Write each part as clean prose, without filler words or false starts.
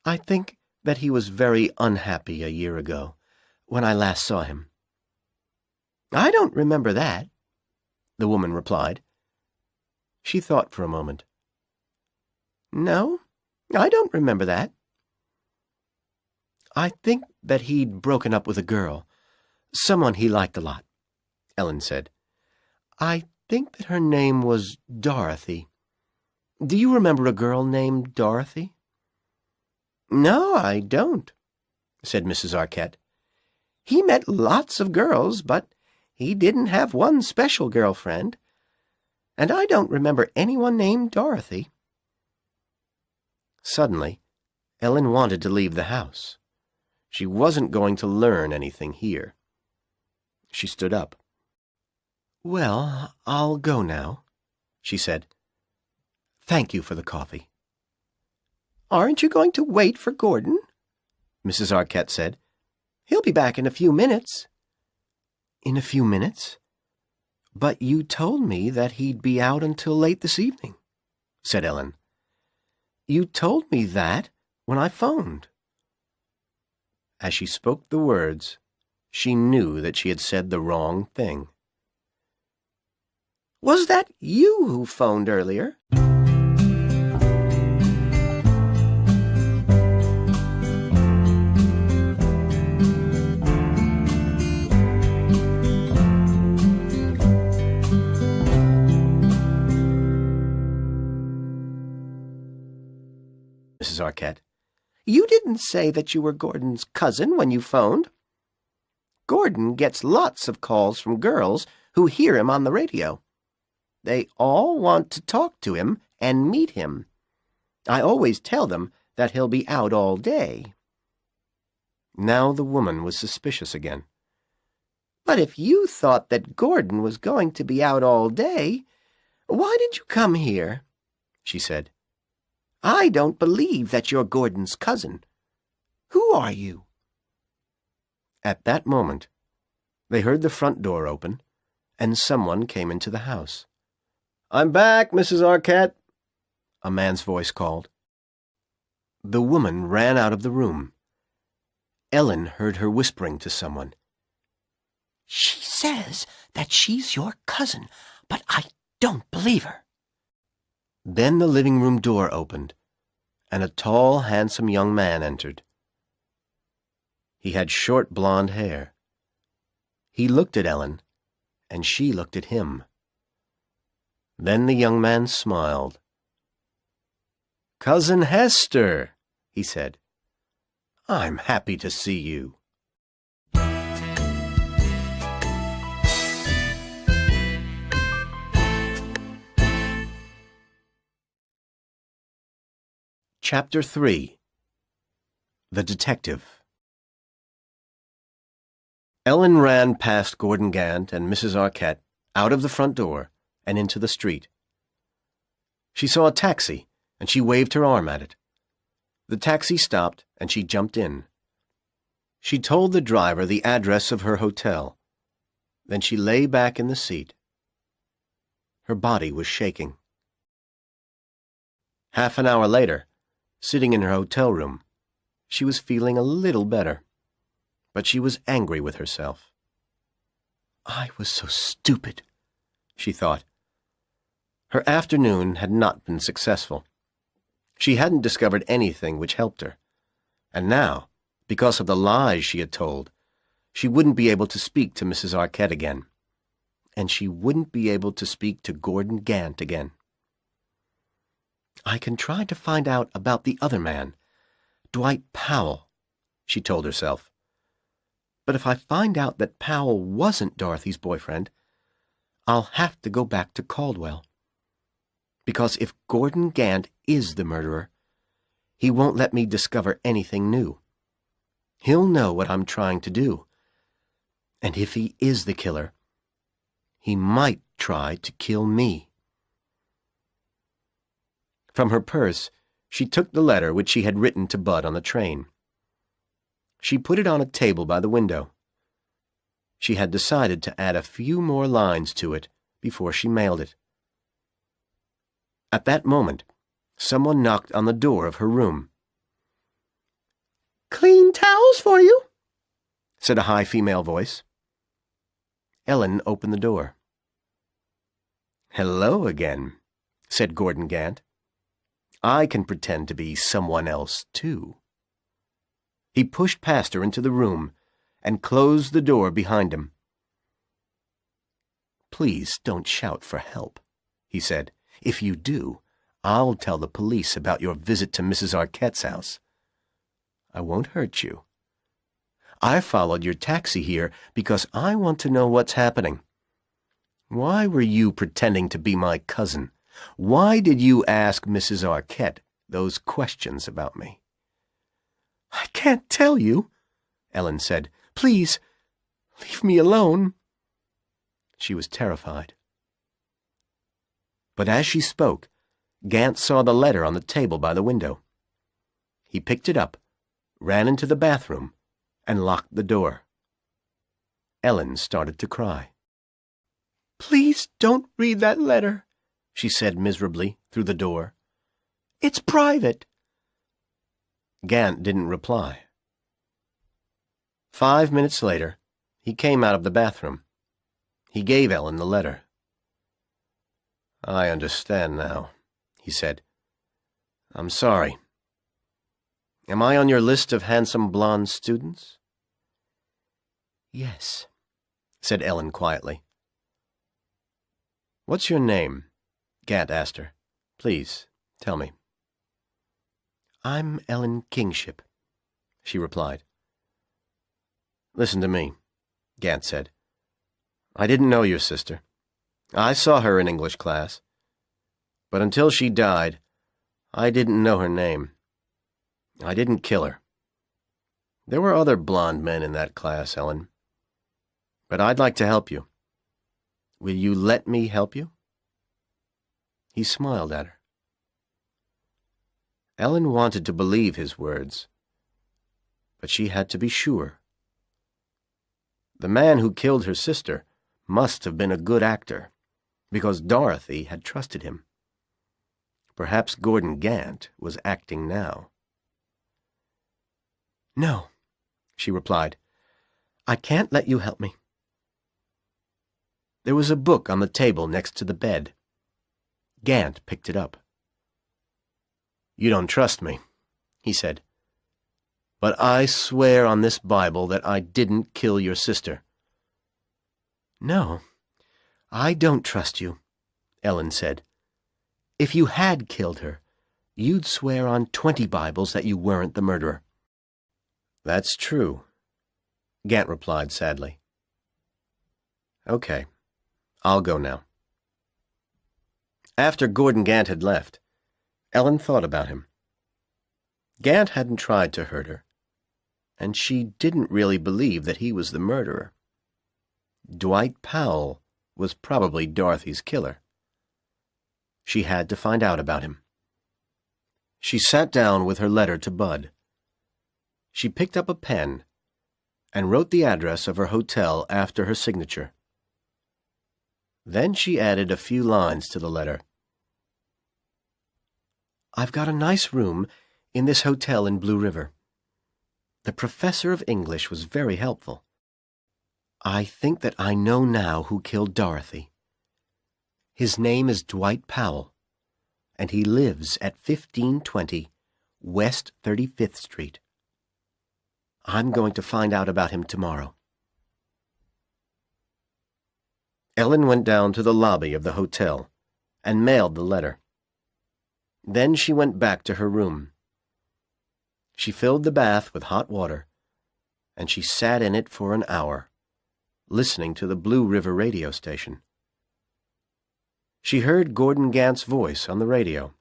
I think that he was very unhappy a year ago, when I last saw him." "I don't remember that," the woman replied. She thought for a moment. "No, I don't remember that." "I think that he'd broken up with a girl, someone he liked a lot," Ellen said. "I think that her name was Dorothy. Do you remember a girl named Dorothy?" "No, I don't," said Mrs. Arquette. "He met lots of girls, but he didn't have one special girlfriend. And I don't remember anyone named Dorothy." Suddenly, Ellen wanted to leave the house. She wasn't going to learn anything here. She stood up. "Well, I'll go now," she said. "Thank you for the coffee." "Aren't you going to wait for Gordon?" Mrs. Arquette said. "He'll be back in a few minutes." "In a few minutes? But you told me that he'd be out until late this evening," said Ellen. "You told me that when I phoned." As she spoke the words, she knew that she had said the wrong thing. "Was that you who phoned earlier?" Mrs. Arquette. "You didn't say that you were Gordon's cousin when you phoned. Gordon gets lots of calls from girls who hear him on the radio. They all want to talk to him and meet him. I always tell them that he'll be out all day." Now the woman was suspicious again. "But if you thought that Gordon was going to be out all day, why did you come here?" she said. "I don't believe that you're Gordon's cousin. Who are you?" At that moment, they heard the front door open, and someone came into the house. "I'm back, Mrs. Arquette," a man's voice called. The woman ran out of the room. Ellen heard her whispering to someone. "She says that she's your cousin, but I don't believe her." Then the living room door opened, and a tall, handsome young man entered. He had short blonde hair. He looked at Ellen, and she looked at him. Then the young man smiled. "Cousin Hester," he said. "I'm happy to see you." Chapter 3. The Detective. Ellen ran past Gordon Gant and Mrs. Arquette, out of the front door, and into the street. She saw a taxi, and she waved her arm at it. The taxi stopped, and she jumped in. She told the driver the address of her hotel. Then she lay back in the seat. Her body was shaking. Half an hour later, sitting in her hotel room, she was feeling a little better, but she was angry with herself. "I was so stupid," she thought. Her afternoon had not been successful. She hadn't discovered anything which helped her, and now, because of the lies she had told, she wouldn't be able to speak to Mrs. Arquette again, and she wouldn't be able to speak to Gordon Gant again. "I can try to find out about the other man, Dwight Powell," she told herself. "But if I find out that Powell wasn't Dorothy's boyfriend, I'll have to go back to Caldwell. Because if Gordon Gant is the murderer, he won't let me discover anything new. He'll know what I'm trying to do. And if he is the killer, he might try to kill me." From her purse, she took the letter which she had written to Bud on the train. She put it on a table by the window. She had decided to add a few more lines to it before she mailed it. At that moment, someone knocked on the door of her room. "Clean towels for you," said a high female voice. Ellen opened the door. "Hello again," said Gordon Gant. "I can pretend to be someone else, too." He pushed past her into the room and closed the door behind him. "Please don't shout for help," he said. "If you do, I'll tell the police about your visit to Mrs. Arquette's house. I won't hurt you. I followed your taxi here because I want to know what's happening. Why were you pretending to be my cousin? Why did you ask Mrs. Arquette those questions about me?" "I can't tell you," Ellen said. "Please, leave me alone." She was terrified. But as she spoke, Gant saw the letter on the table by the window. He picked it up, ran into the bathroom, and locked the door. Ellen started to cry. "Please don't read that letter," she said miserably through the door. "It's private." Gant didn't reply. 5 minutes later, he came out of the bathroom. He gave Ellen the letter. "I understand now," he said. "I'm sorry. Am I on your list of handsome blonde students?" "Yes," said Ellen quietly. "What's your name?" Gant asked her. "Please, tell me." "I'm Ellen Kingship," she replied. "Listen to me," Gant said. "I didn't know your sister. I saw her in English class. But until she died, I didn't know her name. I didn't kill her. There were other blonde men in that class, Ellen. But I'd like to help you. Will you let me help you?" He smiled at her. Ellen wanted to believe his words, but she had to be sure. The man who killed her sister must have been a good actor, because Dorothy had trusted him. Perhaps Gordon Gant was acting now. "No," she replied. "I can't let you help me." There was a book on the table next to the bed. Gant picked it up. "You don't trust me," he said. "But I swear on this Bible that I didn't kill your sister." "No, I don't trust you," Ellen said. "If you had killed her, you'd swear on 20 Bibles that you weren't the murderer." "That's true," Gant replied sadly. "Okay, I'll go now." After Gordon Gant had left, Ellen thought about him. Gant hadn't tried to hurt her, and she didn't really believe that he was the murderer. Dwight Powell was probably Dorothy's killer. She had to find out about him. She sat down with her letter to Bud. She picked up a pen and wrote the address of her hotel after her signature. Then she added a few lines to the letter. "I've got a nice room in this hotel in Blue River. The professor of English was very helpful. I think that I know now who killed Dorothy. His name is Dwight Powell, and he lives at 1520 West 35th Street. I'm going to find out about him tomorrow." Ellen went down to the lobby of the hotel and mailed the letter. Then she went back to her room. She filled the bath with hot water, and she sat in it for an hour, listening to the Blue River radio station. She heard Gordon Gant's voice on the radio.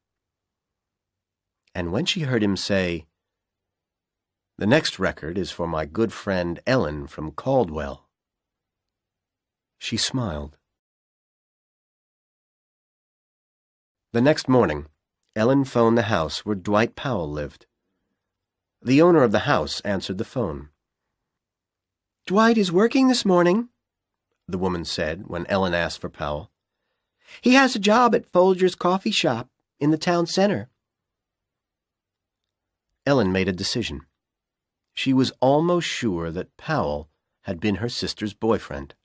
And when she heard him say, "The next record is for my good friend Ellen from Caldwell," she smiled. The next morning, Ellen phoned the house where Dwight Powell lived. The owner of the house answered the phone. "Dwight is working this morning," the woman said when Ellen asked for Powell. "He has a job at Folger's coffee shop in the town center." Ellen made a decision. She was almost sure that Powell had been her sister's boyfriend.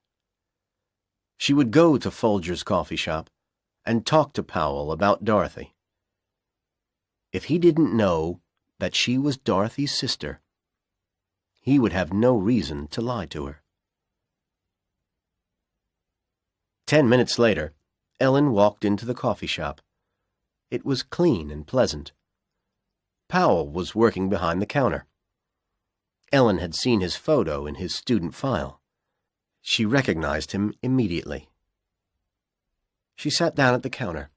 She would go to Folger's coffee shop and talk to Powell about Dorothy. If he didn't know that she was Dorothy's sister, he would have no reason to lie to her. 10 minutes later, Ellen walked into the coffee shop. It was clean and pleasant. Powell was working behind the counter. Ellen had seen his photo in his student file. She recognized him immediately. She sat down at the counter.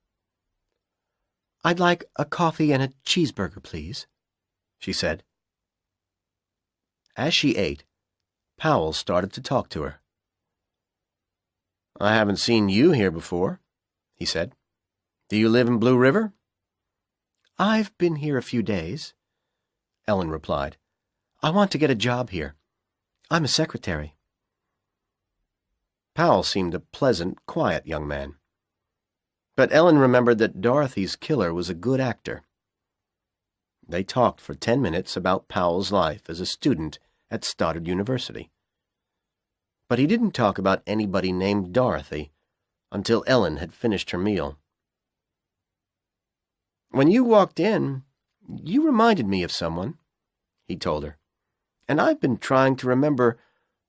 "I'd like a coffee and a cheeseburger, please," she said. As she ate, Powell started to talk to her. "I haven't seen you here before," he said. "Do you live in Blue River?" "I've been here a few days," Ellen replied. "I want to get a job here. I'm a secretary." Powell seemed a pleasant, quiet young man. But Ellen remembered that Dorothy's killer was a good actor. They talked for 10 minutes about Powell's life as a student at Stoddard University. But he didn't talk about anybody named Dorothy until Ellen had finished her meal. "When you walked in, you reminded me of someone," he told her. "And I've been trying to remember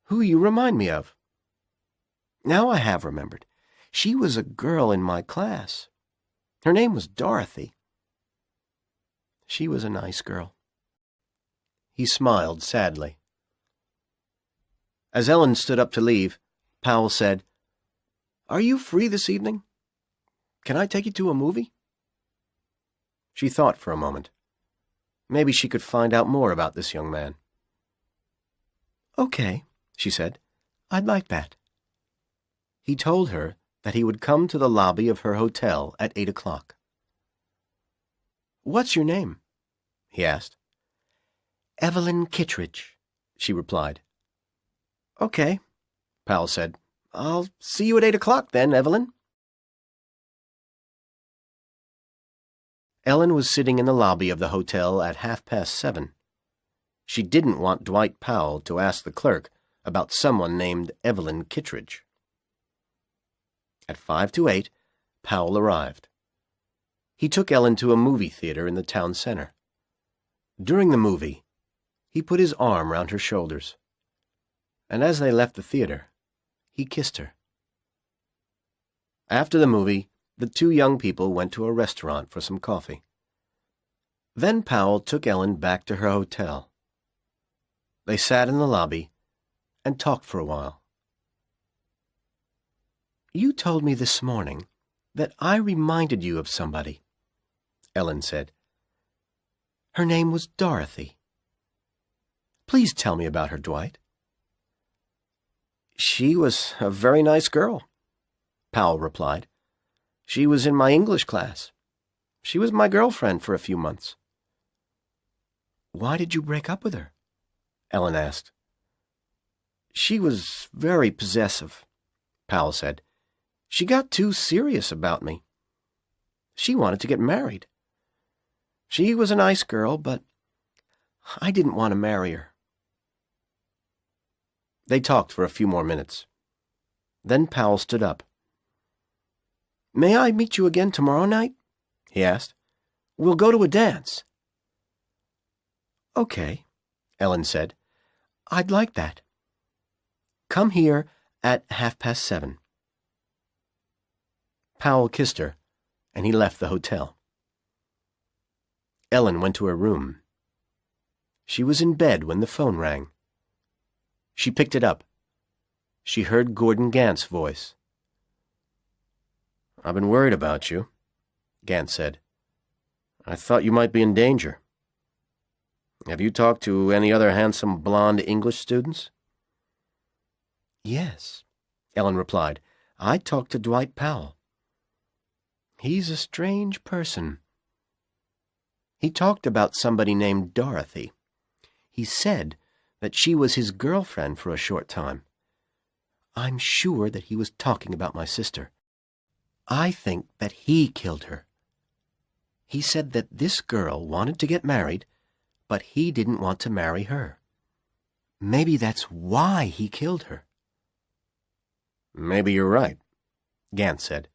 who you remind me of. Now I have remembered. She was a girl in my class. Her name was Dorothy. She was a nice girl." He smiled sadly. As Ellen stood up to leave, Powell said, "Are you free this evening? Can I take you to a movie?" She thought for a moment. Maybe she could find out more about this young man. "Okay," she said. "I'd like that." He told her that he would come to the lobby of her hotel at 8 o'clock. "What's your name?" he asked. "Evelyn Kittredge," she replied. "Okay," Powell said. "I'll see you at 8 o'clock then, Evelyn." Ellen was sitting in the lobby of the hotel at 7:30. She didn't want Dwight Powell to ask the clerk about someone named Evelyn Kittredge. At 7:55, Powell arrived. He took Ellen to a movie theater in the town center. During the movie, he put his arm round her shoulders, and as they left the theater, he kissed her. After the movie, the two young people went to a restaurant for some coffee. Then Powell took Ellen back to her hotel. They sat in the lobby and talked for a while. "You told me this morning that I reminded you of somebody," Ellen said. "Her name was Dorothy. Please tell me about her, Dwight." "She was a very nice girl," Powell replied. "She was in my English class. She was my girlfriend for a few months." "Why did you break up with her?" Ellen asked. "She was very possessive," Powell said. "She got too serious about me. She wanted to get married. She was a nice girl, but I didn't want to marry her." They talked for a few more minutes. Then Powell stood up. "May I meet you again tomorrow night?" he asked. "We'll go to a dance." "Okay," Ellen said. "I'd like that. Come here at 7:30. Powell kissed her, and he left the hotel. Ellen went to her room. She was in bed when the phone rang. She picked it up. She heard Gordon Gant's voice. "I've been worried about you," Gant said. "I thought you might be in danger. Have you talked to any other handsome blonde English students?" "Yes," Ellen replied. "I talked to Dwight Powell. He's a strange person. He talked about somebody named Dorothy. He said that she was his girlfriend for a short time. I'm sure that he was talking about my sister. I think that he killed her. He said that this girl wanted to get married, but he didn't want to marry her. Maybe that's why he killed her. Maybe you're right, Gant said.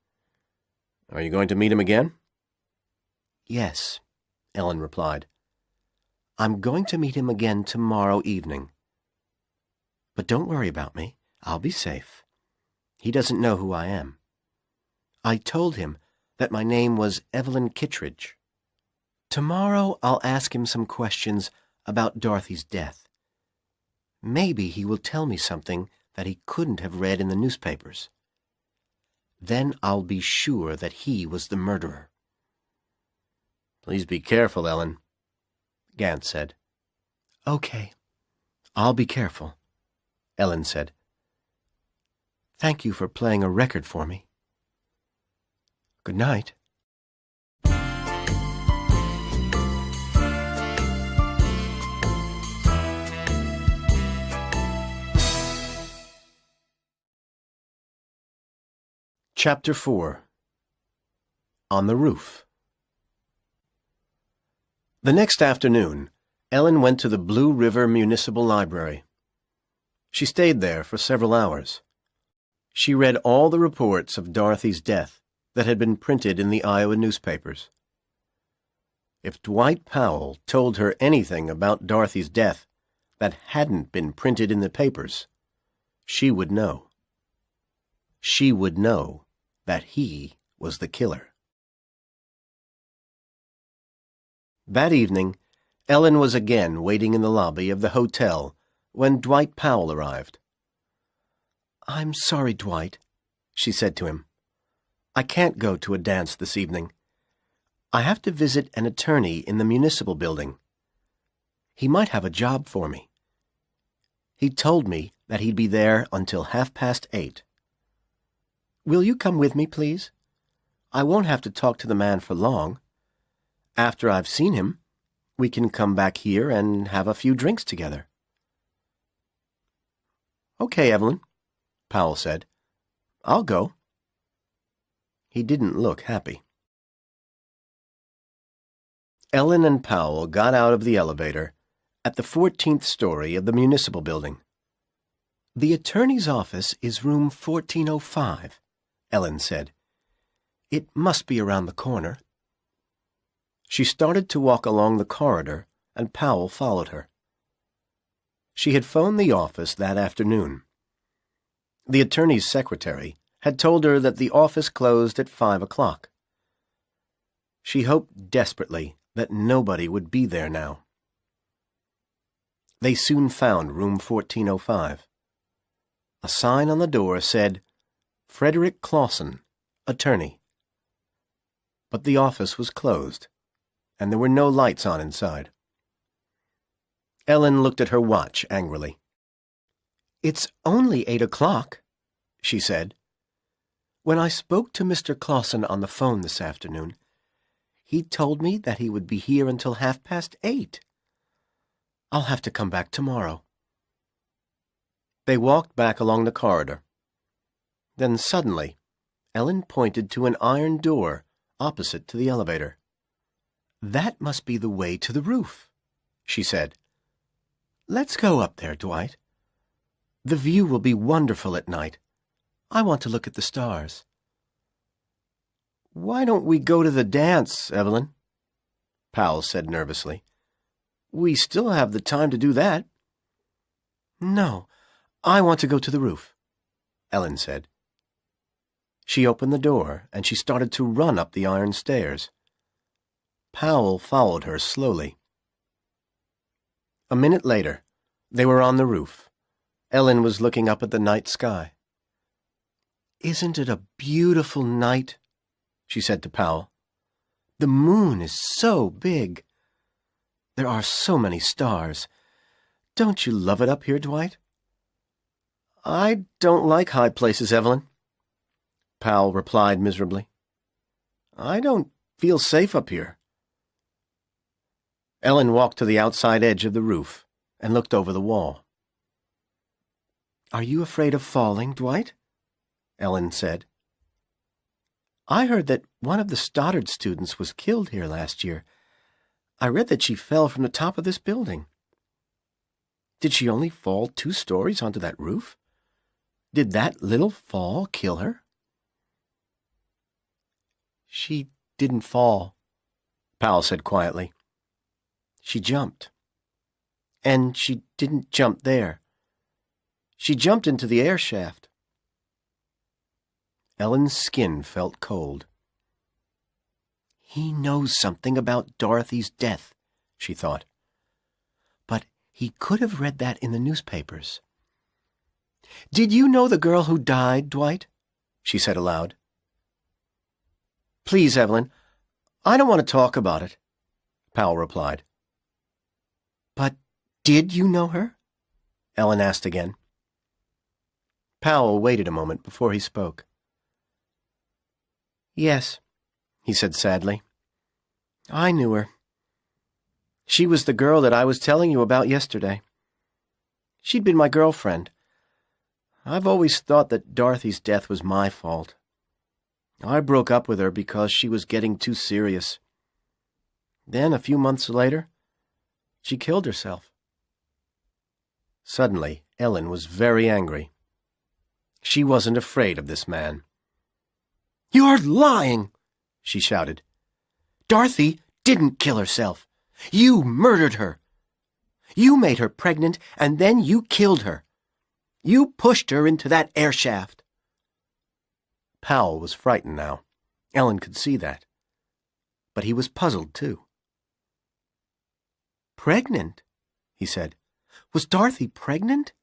Are you going to meet him again? Yes, Ellen replied. I'm going to meet him again tomorrow evening. But don't worry about me. I'll be safe. He doesn't know who I am. I told him that my name was Evelyn Kittredge. Tomorrow I'll ask him some questions about Dorothy's death. Maybe he will tell me something that he couldn't have read in the newspapers. Then I'll be sure that he was the murderer. Please be careful, Ellen, Gant said. Okay, I'll be careful, Ellen said. Thank you for playing a record for me. Good night. Chapter 4. On the Roof. The next afternoon, Ellen went to the Blue River Municipal Library. She stayed there for several hours. She read all the reports of Dorothy's death that had been printed in the Iowa newspapers. If Dwight Powell told her anything about Dorothy's death that hadn't been printed in the papers, she would know. She would know that he was the killer. That evening, Ellen was again waiting in the lobby of the hotel when Dwight Powell arrived. I'm sorry, Dwight, she said to him. I can't go to a dance this evening. I have to visit an attorney in the municipal building. He might have a job for me. He told me that he'd be there until 8:30. Will you come with me, please? I won't have to talk to the man for long. After I've seen him, we can come back here and have a few drinks together. Okay, Evelyn, Powell said. I'll go. He didn't look happy. Ellen and Powell got out of the elevator at the 14th story of the municipal building. The attorney's office is room 1405, Ellen said. It must be around the corner. She started to walk along the corridor, and Powell followed her. She had phoned the office that afternoon. The attorney's secretary had told her that the office closed at 5 o'clock. She hoped desperately that nobody would be there now. They soon found room 1405. A sign on the door said, Frederick Clausen, attorney. But the office was closed, and there were no lights on inside. Ellen looked at her watch angrily. It's only 8 o'clock, she said. When I spoke to Mr. Clausen on the phone this afternoon, he told me that he would be here until 8:30. I'll have to come back tomorrow. They walked back along the corridor. Then suddenly, Ellen pointed to an iron door opposite to the elevator. That must be the way to the roof, she said. Let's go up there, Dwight. The view will be wonderful at night. I want to look at the stars. Why don't we go to the dance, Evelyn? Powell said nervously. We still have the time to do that. No, I want to go to the roof, Ellen said. She opened the door, and she started to run up the iron stairs. Powell followed her slowly. A minute later, they were on the roof. Ellen was looking up at the night sky. Isn't it a beautiful night? She said to Powell. The moon is so big. There are so many stars. Don't you love it up here, Dwight? I don't like high places, Evelyn, Powell replied miserably. I don't feel safe up here. Ellen walked to the outside edge of the roof and looked over the wall. Are you afraid of falling, Dwight? Ellen said. I heard that one of the Stoddard students was killed here last year. I read that she fell from the top of this building. Did she only fall 2 stories onto that roof? Did that little fall kill her? She didn't fall, Powell said quietly. She jumped. And she didn't jump there. She jumped into the air shaft. Ellen's skin felt cold. He knows something about Dorothy's death, she thought. But he could have read that in the newspapers. Did you know the girl who died, Dwight? She said aloud. Please, Evelyn, I don't want to talk about it, Powell replied. But did you know her? Ellen asked again. Powell waited a moment before he spoke. Yes, he said sadly. I knew her. She was the girl that I was telling you about yesterday. She'd been my girlfriend. I've always thought that Dorothy's death was my fault. I broke up with her because she was getting too serious. Then, a few months later, she killed herself. Suddenly, Ellen was very angry. She wasn't afraid of this man. You're lying, she shouted. Dorothy didn't kill herself. You murdered her. You made her pregnant, and then you killed her. You pushed her into that air shaft. Powell was frightened now. Ellen could see that. But he was puzzled, too. Pregnant, he said. Was Dorothy pregnant?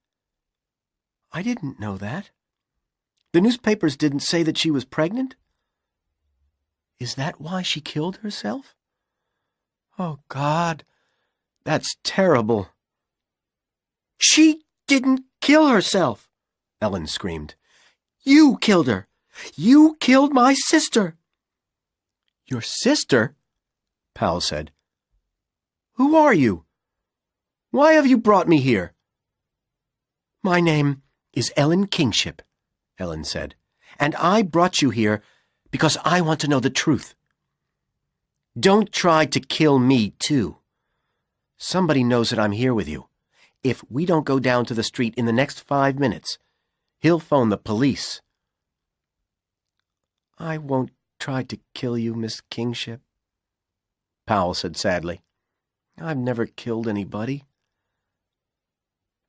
I didn't know that. The newspapers didn't say that she was pregnant. Is that why she killed herself? Oh, God, that's terrible. She didn't kill herself, Ellen screamed. You killed her. You killed my sister. Your sister? Powell said. Who are you? Why have you brought me here? My name is Ellen Kingship, Ellen said, and I brought you here because I want to know the truth. Don't try to kill me, too. Somebody knows that I'm here with you. If we don't go down to the street in the next 5 minutes, he'll phone the police. I won't try to kill you, Miss Kingship, Powell said sadly. I've never killed anybody.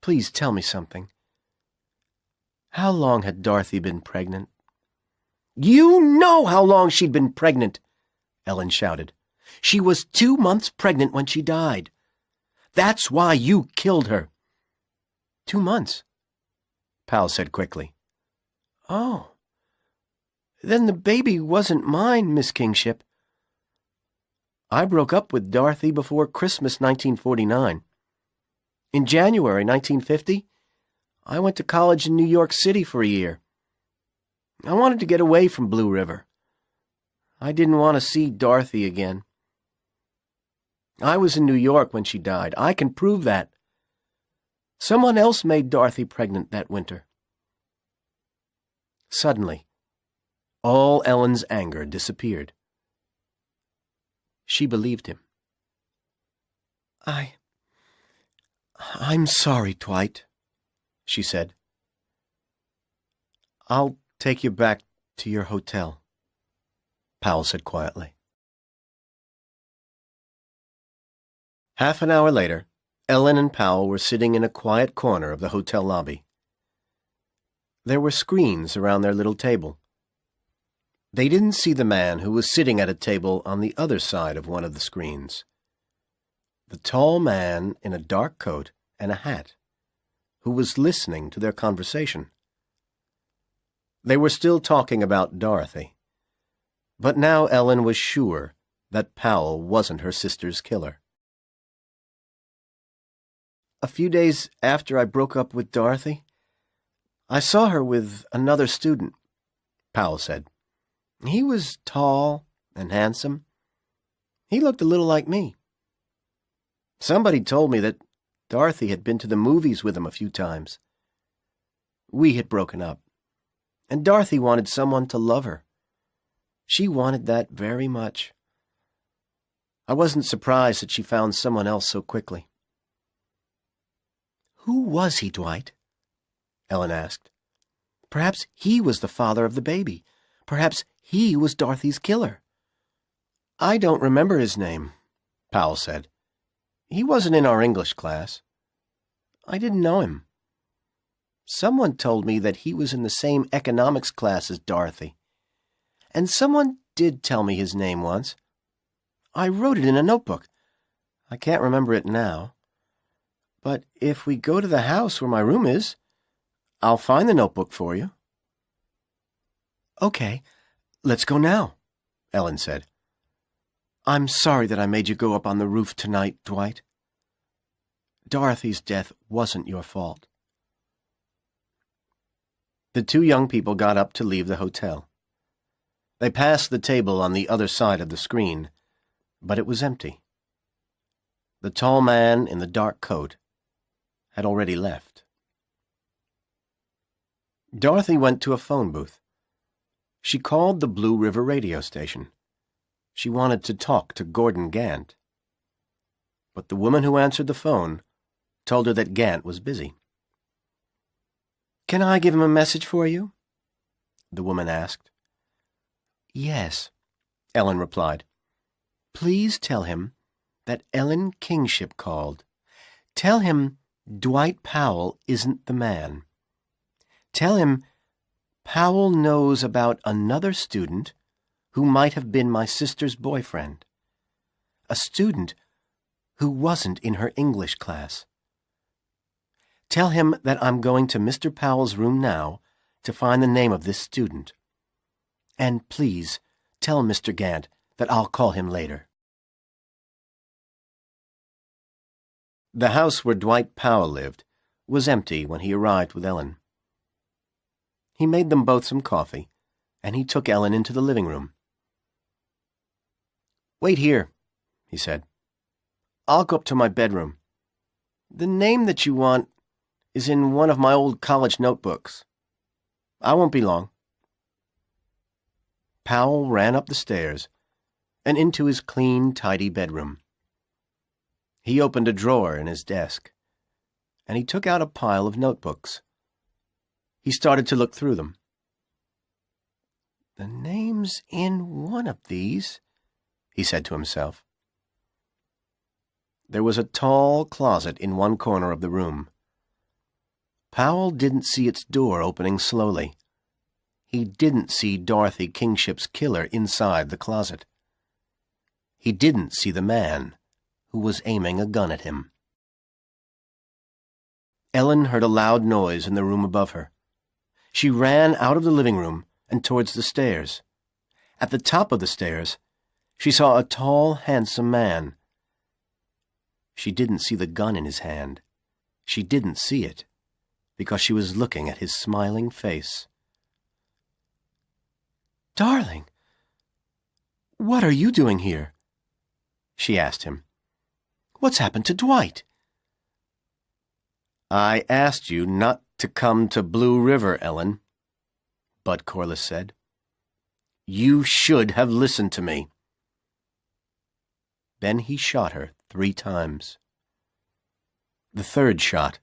Please tell me something. How long had Dorothy been pregnant? You know how long she'd been pregnant, Ellen shouted. She was 2 months pregnant when she died. That's why you killed her. 2 months, Powell said quickly. Oh, then the baby wasn't mine, Miss Kingship. I broke up with Dorothy before Christmas 1949. In January 1950, I went to college in New York City for a year. I wanted to get away from Blue River. I didn't want to see Dorothy again. I was in New York when she died. I can prove that. Someone else made Dorothy pregnant that winter. Suddenly, all Ellen's anger disappeared. She believed him. I'm sorry, Dwight, she said. I'll take you back to your hotel, Powell said quietly. Half an hour later, Ellen and Powell were sitting in a quiet corner of the hotel lobby. There were screens around their little table. They didn't see the man who was sitting at a table on the other side of one of the screens. The tall man in a dark coat and a hat, who was listening to their conversation. They were still talking about Dorothy, but now Ellen was sure that Powell wasn't her sister's killer. A few days after I broke up with Dorothy, I saw her with another student, Powell said. He was tall and handsome. He looked a little like me. Somebody told me that Dorothy had been to the movies with him a few times. We had broken up, and Dorothy wanted someone to love her. She wanted that very much. I wasn't surprised that she found someone else so quickly. Who was he, Dwight? Ellen asked. Perhaps he was the father of the baby. Perhaps he was Dorothy's killer. I don't remember his name, Powell said. He wasn't in our English class. I didn't know him. Someone told me that he was in the same economics class as Dorothy. And someone did tell me his name once. I wrote it in a notebook. I can't remember it now. But if we go to the house where my room is, I'll find the notebook for you. Okay, let's go now, Ellen said. I'm sorry that I made you go up on the roof tonight, Dwight. Dorothy's death wasn't your fault. The two young people got up to leave the hotel. They passed the table on the other side of the screen, but it was empty. The tall man in the dark coat had already left. Dorothy went to a phone booth. She called the Blue River radio station. She wanted to talk to Gordon Gant. But the woman who answered the phone told her that Gant was busy. Can I give him a message for you? The woman asked. Yes, Ellen replied. Please tell him that Ellen Kingship called. Tell him Dwight Powell isn't the man. Tell him Powell knows about another student who might have been my sister's boyfriend. A student who wasn't in her English class. Tell him that I'm going to Mr. Powell's room now to find the name of this student. And please tell Mr. Gant that I'll call him later. The house where Dwight Powell lived was empty when he arrived with Ellen. He made them both some coffee, and he took Ellen into the living room. Wait here, he said. I'll go up to my bedroom. The name that you want is in one of my old college notebooks. I won't be long. Powell ran up the stairs and into his clean, tidy bedroom. He opened a drawer in his desk, and he took out a pile of notebooks. He started to look through them. The name's in one of these, he said to himself. There was a tall closet in one corner of the room. Powell didn't see its door opening slowly. He didn't see Dorothy Kingship's killer inside the closet. He didn't see the man who was aiming a gun at him. Ellen heard a loud noise in the room above her. She ran out of the living room and towards the stairs. At the top of the stairs, she saw a tall, handsome man. She didn't see the gun in his hand. She didn't see it, because she was looking at his smiling face. Darling, what are you doing here? She asked him. What's happened to Dwight? I asked you not to come to Blue River, Ellen, Bud Corliss said. You should have listened to me. Then he shot her 3 times. The third shot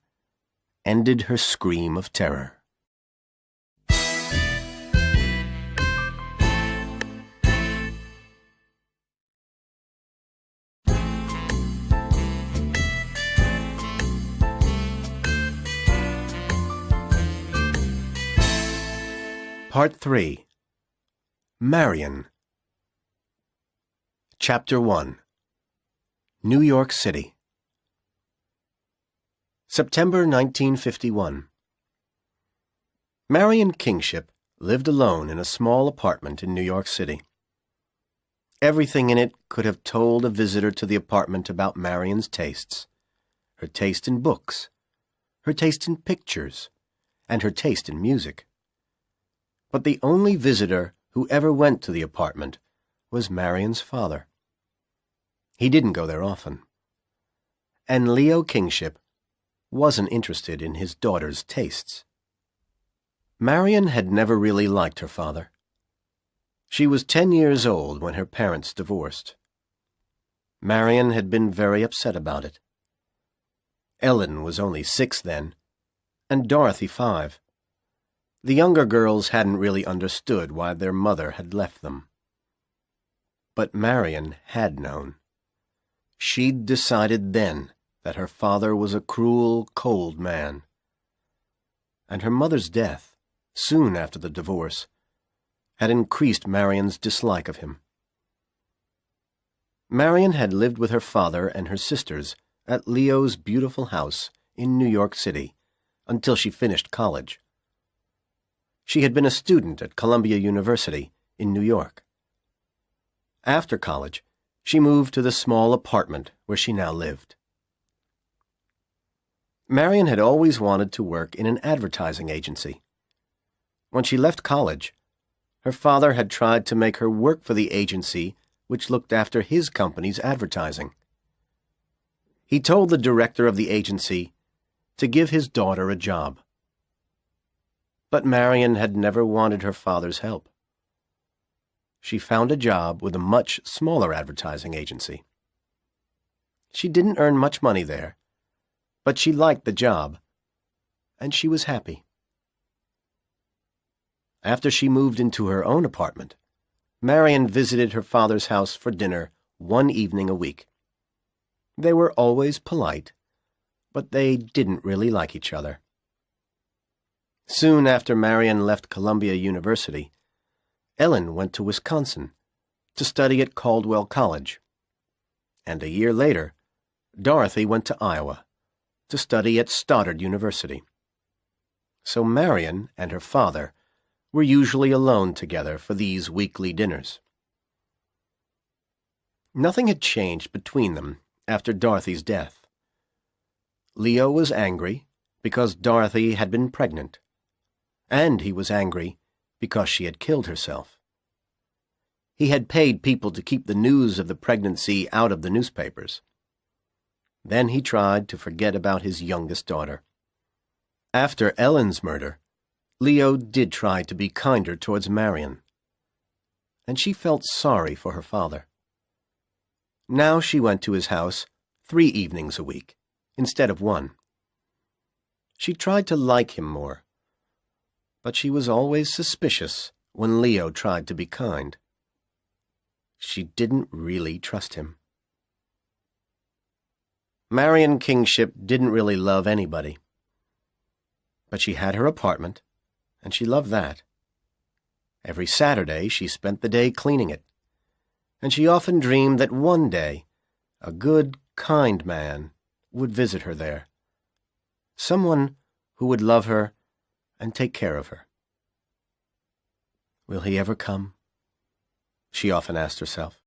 ended her scream of terror. Part 3. Marion. Chapter 1. New York City. September 1951. Marion Kingship lived alone in a small apartment in New York City. Everything in it could have told a visitor to the apartment about Marion's tastes. Her taste in books, her taste in pictures, and her taste in music. But the only visitor who ever went to the apartment was Marion's father. He didn't go there often. And Leo Kingship wasn't interested in his daughter's tastes. Marion had never really liked her father. She was 10 years old when her parents divorced. Marion had been very upset about it. Ellen was only 6 then, and Dorothy 5. The younger girls hadn't really understood why their mother had left them. But Marion had known. She'd decided then that her father was a cruel, cold man. And her mother's death, soon after the divorce, had increased Marion's dislike of him. Marion had lived with her father and her sisters at Leo's beautiful house in New York City until she finished college. She had been a student at Columbia University in New York. After college, she moved to the small apartment where she now lived. Marion had always wanted to work in an advertising agency. When she left college, her father had tried to make her work for the agency which looked after his company's advertising. He told the director of the agency to give his daughter a job. But Marion had never wanted her father's help. She found a job with a much smaller advertising agency. She didn't earn much money there, but she liked the job, and she was happy. After she moved into her own apartment, Marion visited her father's house for dinner one evening a week. They were always polite, but they didn't really like each other. Soon after Marion left Columbia University, Ellen went to Wisconsin to study at Caldwell College. And a year later, Dorothy went to Iowa to study at Stoddard University. So Marion and her father were usually alone together for these weekly dinners. Nothing had changed between them after Dorothy's death. Leo was angry because Dorothy had been pregnant, and he was angry because she had killed herself. He had paid people to keep the news of the pregnancy out of the newspapers. Then he tried to forget about his youngest daughter. After Ellen's murder, Leo did try to be kinder towards Marion, and she felt sorry for her father. Now she went to his house 3 evenings a week, instead of 1. She tried to like him more, but she was always suspicious when Leo tried to be kind. She didn't really trust him. Marion Kingship didn't really love anybody, but she had her apartment, and she loved that. Every Saturday she spent the day cleaning it, and she often dreamed that one day a good, kind man would visit her there, someone who would love her and take care of her. Will he ever come? She often asked herself.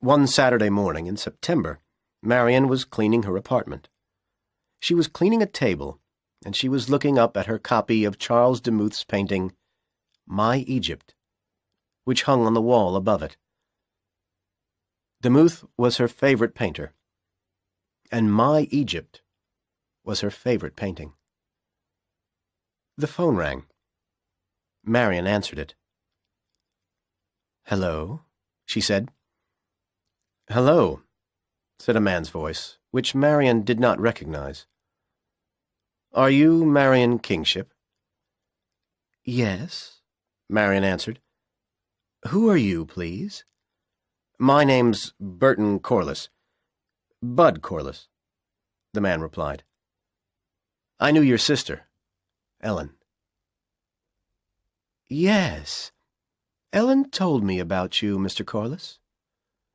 One Saturday morning in September, Marion was cleaning her apartment. She was cleaning a table, and she was looking up at her copy of Charles Demuth's painting, My Egypt, which hung on the wall above it. Demuth was her favorite painter, and My Egypt was her favorite painting. The phone rang. Marion answered it. "Hello," she said. "Hello," said a man's voice, which Marion did not recognize. "Are you Marion Kingship?" "Yes," Marion answered. "Who are you, please?" "My name's Burton Corliss. Bud Corliss," the man replied. "I knew your sister, Ellen." "Yes, Ellen told me about you, Mr. Corliss,"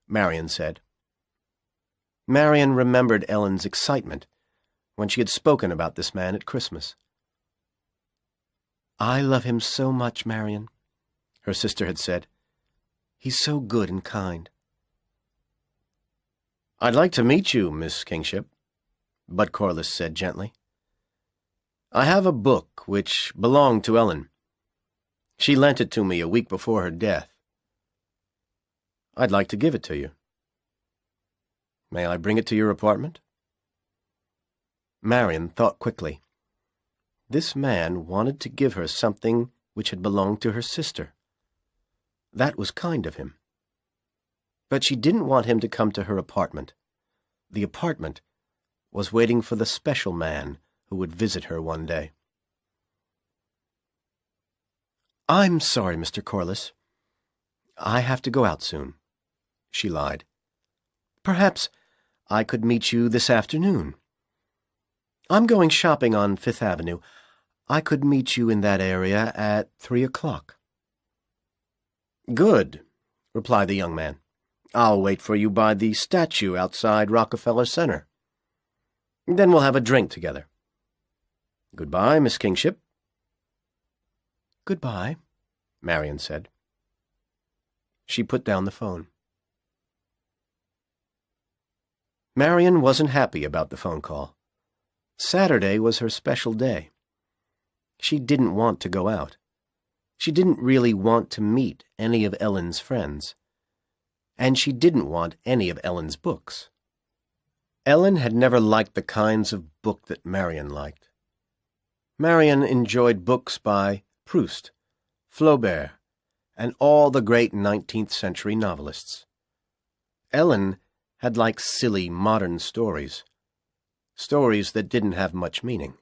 Marion said. Marion remembered Ellen's excitement when she had spoken about this man at Christmas. "I love him so much, Marion," her sister had said. "He's so good and kind." "I'd like to meet you, Miss Kingship," Bud Corliss said gently. "I have a book which belonged to Ellen. She lent it to me a week before her death. I'd like to give it to you. May I bring it to your apartment?" Marion thought quickly. This man wanted to give her something which had belonged to her sister. That was kind of him. But she didn't want him to come to her apartment, The apartment was waiting for the special man who would visit her one day. "I'm sorry, Mr. Corliss. I have to go out soon," she lied. "Perhaps I could meet you this afternoon. I'm going shopping on Fifth Avenue. I could meet you in that area at 3 o'clock. "Good," replied the young man. "I'll wait for you by the statue outside Rockefeller Center. Then we'll have a drink together. Goodbye, Miss Kingship." "Goodbye," Marion said. She put down the phone. Marion wasn't happy about the phone call. Saturday was her special day. She didn't want to go out. She didn't really want to meet any of Ellen's friends. And she didn't want any of Ellen's books. Ellen had never liked the kinds of book that Marion liked. Marion enjoyed books by Proust, Flaubert, and all the great 19th century novelists. Ellen had liked silly modern stories that didn't have much meaning.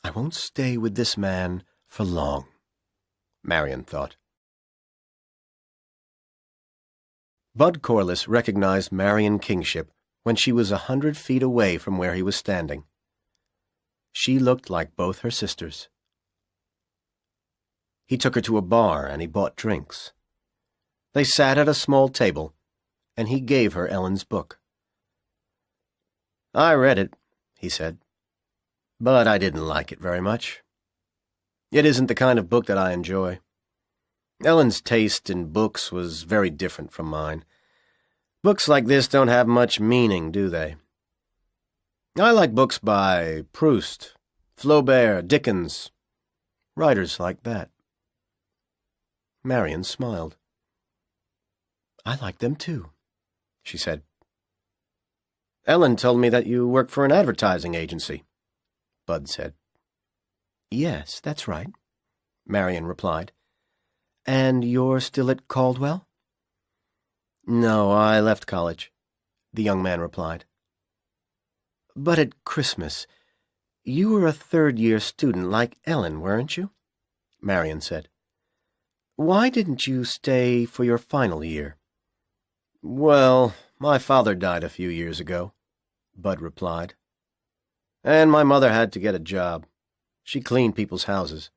"I won't stay with this man for long," Marion thought. Bud Corliss recognized Marion Kingship when she was 100 feet away from where he was standing. She looked like both her sisters. He took her to a bar and he bought drinks. They sat at a small table, and he gave her Ellen's book. "I read it," he said, "but I didn't like it very much. It isn't the kind of book that I enjoy. Ellen's taste in books was very different from mine. Books like this don't have much meaning, do they? I like books by Proust, Flaubert, Dickens, writers like that." Marion smiled. "I like them too," she said. "Ellen told me that you work for an advertising agency," Bud said. "Yes, that's right," Marion replied. "And you're still at Caldwell?" "No, I left college," the young man replied. "But at Christmas, you were a third-year student like Ellen, weren't you?" Marion said. "Why didn't you stay for your final year?" "Well, my father died a few years ago," Bud replied. "And my mother had to get a job. She cleaned people's houses.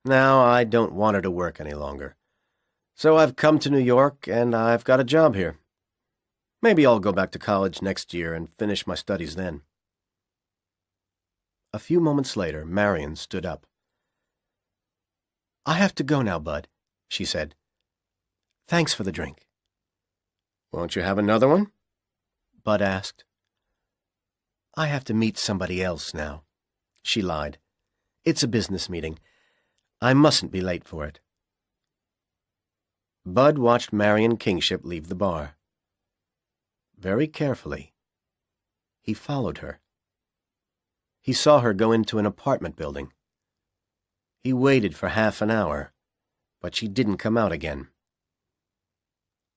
Now I don't want her to work any longer. So I've come to New York, and I've got a job here. Maybe I'll go back to college next year and finish my studies then." A few moments later, Marion stood up. "I have to go now, Bud," she said. "Thanks for the drink." "Won't you have another one?" Bud asked. "I have to meet somebody else now," she lied. "It's a business meeting. I mustn't be late for it." Bud watched Marion Kingship leave the bar. Very carefully, he followed her. He saw her go into an apartment building. He waited for half an hour, but she didn't come out again.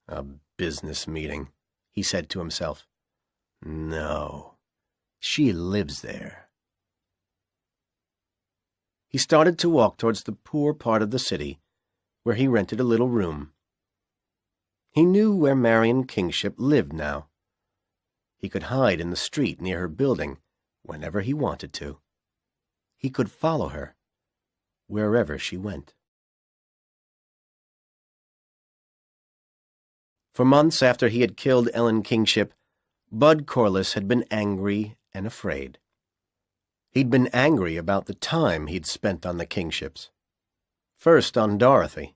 "A business meeting," he said to himself. "No, she lives there." He started to walk towards the poor part of the city, where he rented a little room. He knew where Marion Kingship lived now. He could hide in the street near her building whenever he wanted to. He could follow her wherever she went. For months after he had killed Ellen Kingship, Bud Corliss had been angry and afraid. He'd been angry about the time he'd spent on the Kingships. First on Dorothy,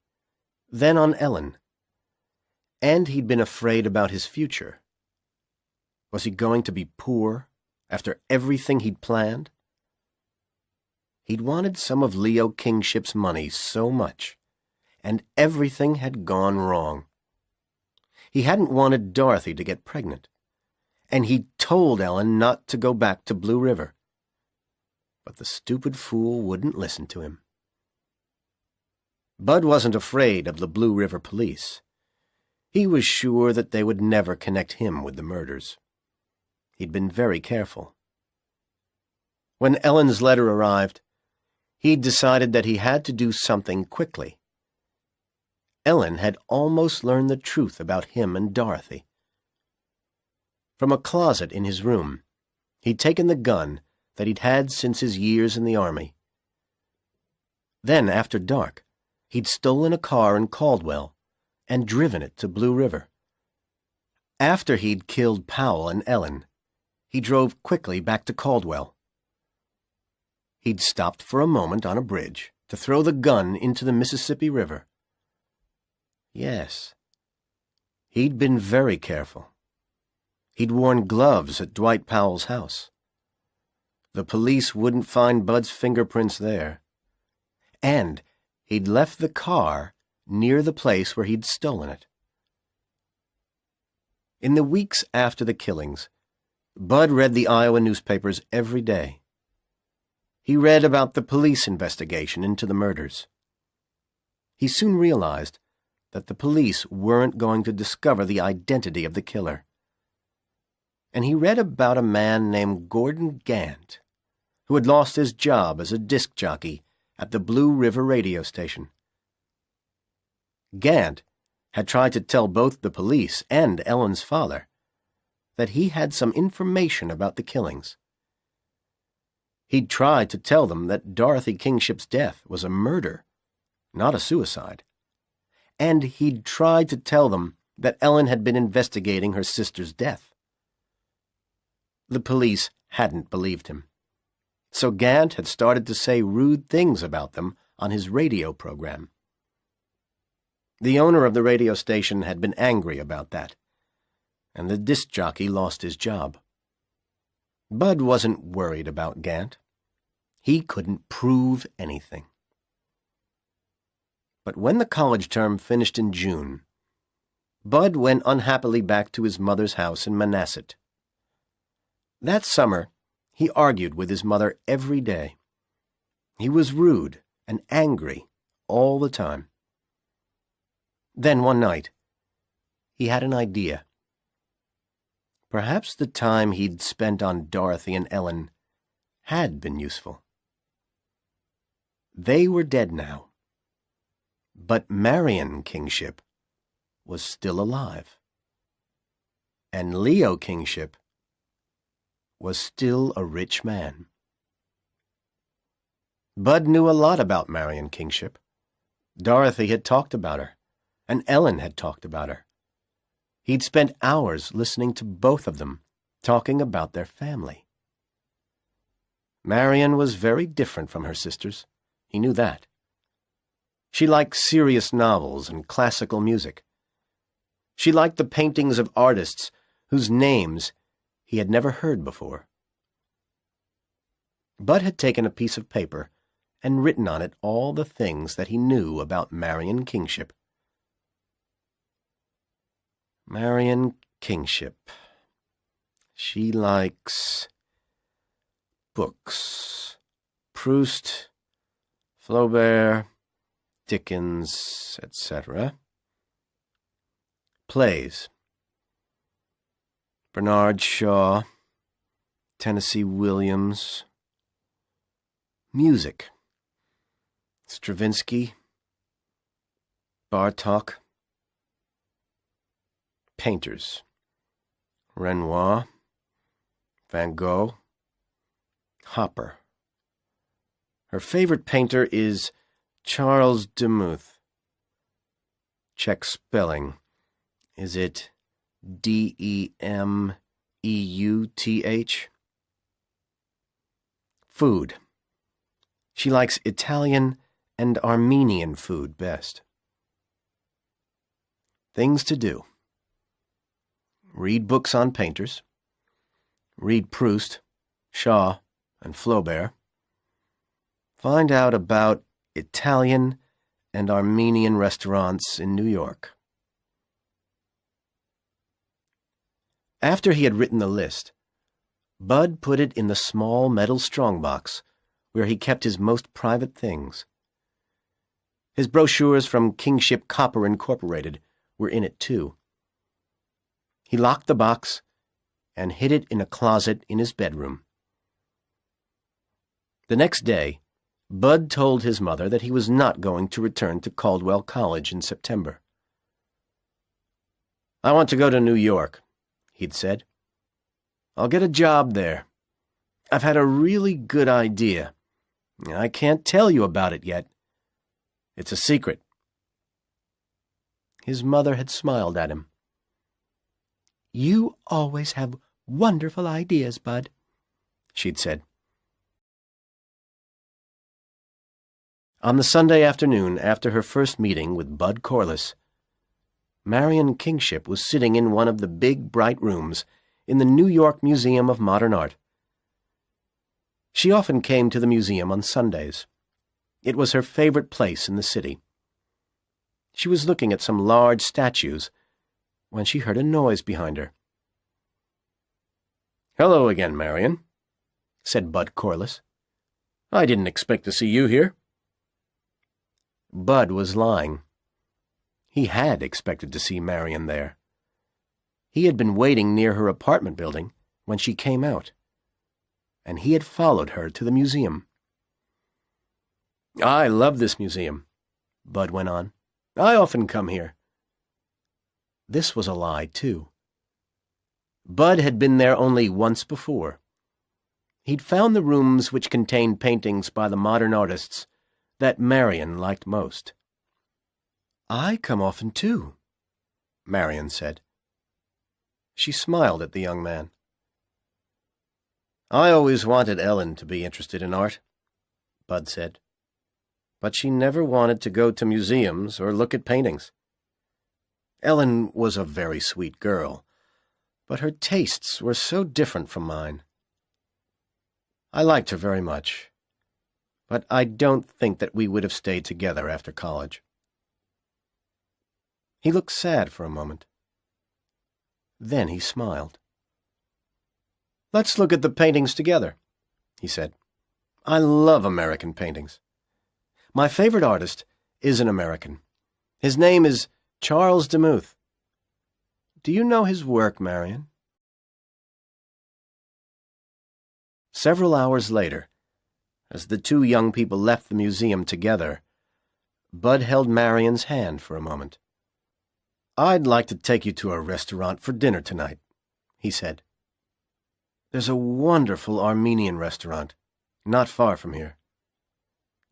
then on Ellen. And he'd been afraid about his future. Was he going to be poor after everything he'd planned? He'd wanted some of Leo Kingship's money so much, and everything had gone wrong. He hadn't wanted Dorothy to get pregnant, and he'd told Ellen not to go back to Blue River. But the stupid fool wouldn't listen to him. Bud wasn't afraid of the Blue River police. He was sure that they would never connect him with the murders. He'd been very careful. When Ellen's letter arrived, he'd decided that he had to do something quickly. Ellen had almost learned the truth about him and Dorothy. From a closet in his room, he'd taken the gun that he'd had since his years in the army. Then, after dark, he'd stolen a car in Caldwell and driven it to Blue River. After he'd killed Powell and Ellen, he drove quickly back to Caldwell. He'd stopped for a moment on a bridge to throw the gun into the Mississippi River. Yes, he'd been very careful. He'd worn gloves at Dwight Powell's house. The police wouldn't find Bud's fingerprints there. And he'd left the car near the place where he'd stolen it. In the weeks after the killings, Bud read the Iowa newspapers every day. He read about the police investigation into the murders. He soon realized that the police weren't going to discover the identity of the killer. And he read about a man named Gordon Gant, who had lost his job as a disc jockey at the Blue River radio station. Gant had tried to tell both the police and Ellen's father that he had some information about the killings. He'd tried to tell them that Dorothy Kingship's death was a murder, not a suicide. And he'd tried to tell them that Ellen had been investigating her sister's death. The police hadn't believed him, so Gant had started to say rude things about them on his radio program. The owner of the radio station had been angry about that, and the disc jockey lost his job. Bud wasn't worried about Gant. He couldn't prove anything. But when the college term finished in June, Bud went unhappily back to his mother's house in Manasset. That summer, he argued with his mother every day. He was rude and angry all the time. Then one night, he had an idea. Perhaps the time he'd spent on Dorothy and Ellen had been useful. They were dead now, but Marion Kingship was still alive, and Leo Kingship was still a rich man. Bud knew a lot about Marion Kingship. Dorothy had talked about her, and Ellen had talked about her. He'd spent hours listening to both of them, talking about their family. Marion was very different from her sisters. He knew that. She liked serious novels and classical music. She liked the paintings of artists whose names he had never heard before. Bud had taken a piece of paper and written on it all the things that he knew about Marion Kingship. Marion Kingship. She likes books. Proust, Flaubert, Dickens, etc. Plays. Bernard Shaw, Tennessee Williams. Music. Stravinsky, Bartók. Painters. Renoir, Van Gogh, Hopper. Her favorite painter is Charles Demuth. Check spelling. Is it Demeuth? Food. She likes Italian and Armenian food best. Things to do. Read books on painters. Read Proust, Shaw, and Flaubert. Find out about Italian and Armenian restaurants in New York. After he had written the list, Bud put it in the small metal strongbox where he kept his most private things. His brochures from Kingship Copper Incorporated were in it, too, He locked the box and hid it in a closet in his bedroom. The next day, Bud told his mother that he was not going to return to Caldwell College in September. "I want to go to New York," he'd said. "I'll get a job there. I've had a really good idea. I can't tell you about it yet. It's a secret." His mother had smiled at him. "You always have wonderful ideas, Bud," she'd said. On the Sunday afternoon after her first meeting with Bud Corliss, Marian Kingship was sitting in one of the big, bright rooms in the New York Museum of Modern Art. She often came to the museum on Sundays. It was her favorite place in the city. She was looking at some large statues when she heard a noise behind her. "Hello again, Marian," said Bud Corliss. "I didn't expect to see you here." Bud was lying. He had expected to see Marian there. He had been waiting near her apartment building when she came out, and he had followed her to the museum. "I love this museum," Bud went on. "I often come here." This was a lie, too. Bud had been there only once before. He'd found the rooms which contained paintings by the modern artists that Marian liked most. "I come often, too," Marian said. She smiled at the young man. "I always wanted Ellen to be interested in art," Bud said. "But she never wanted to go to museums or look at paintings. Ellen was a very sweet girl, but her tastes were so different from mine. I liked her very much, but I don't think that we would have stayed together after college." He looked sad for a moment. Then he smiled. "Let's look at the paintings together," he said. "I love American paintings. My favorite artist is an American. His name is Charles Demuth. Do you know his work, Marian?" Several hours later, as the two young people left the museum together, Bud held Marian's hand for a moment. "I'd like to take you to a restaurant for dinner tonight," he said. "There's a wonderful Armenian restaurant, not far from here.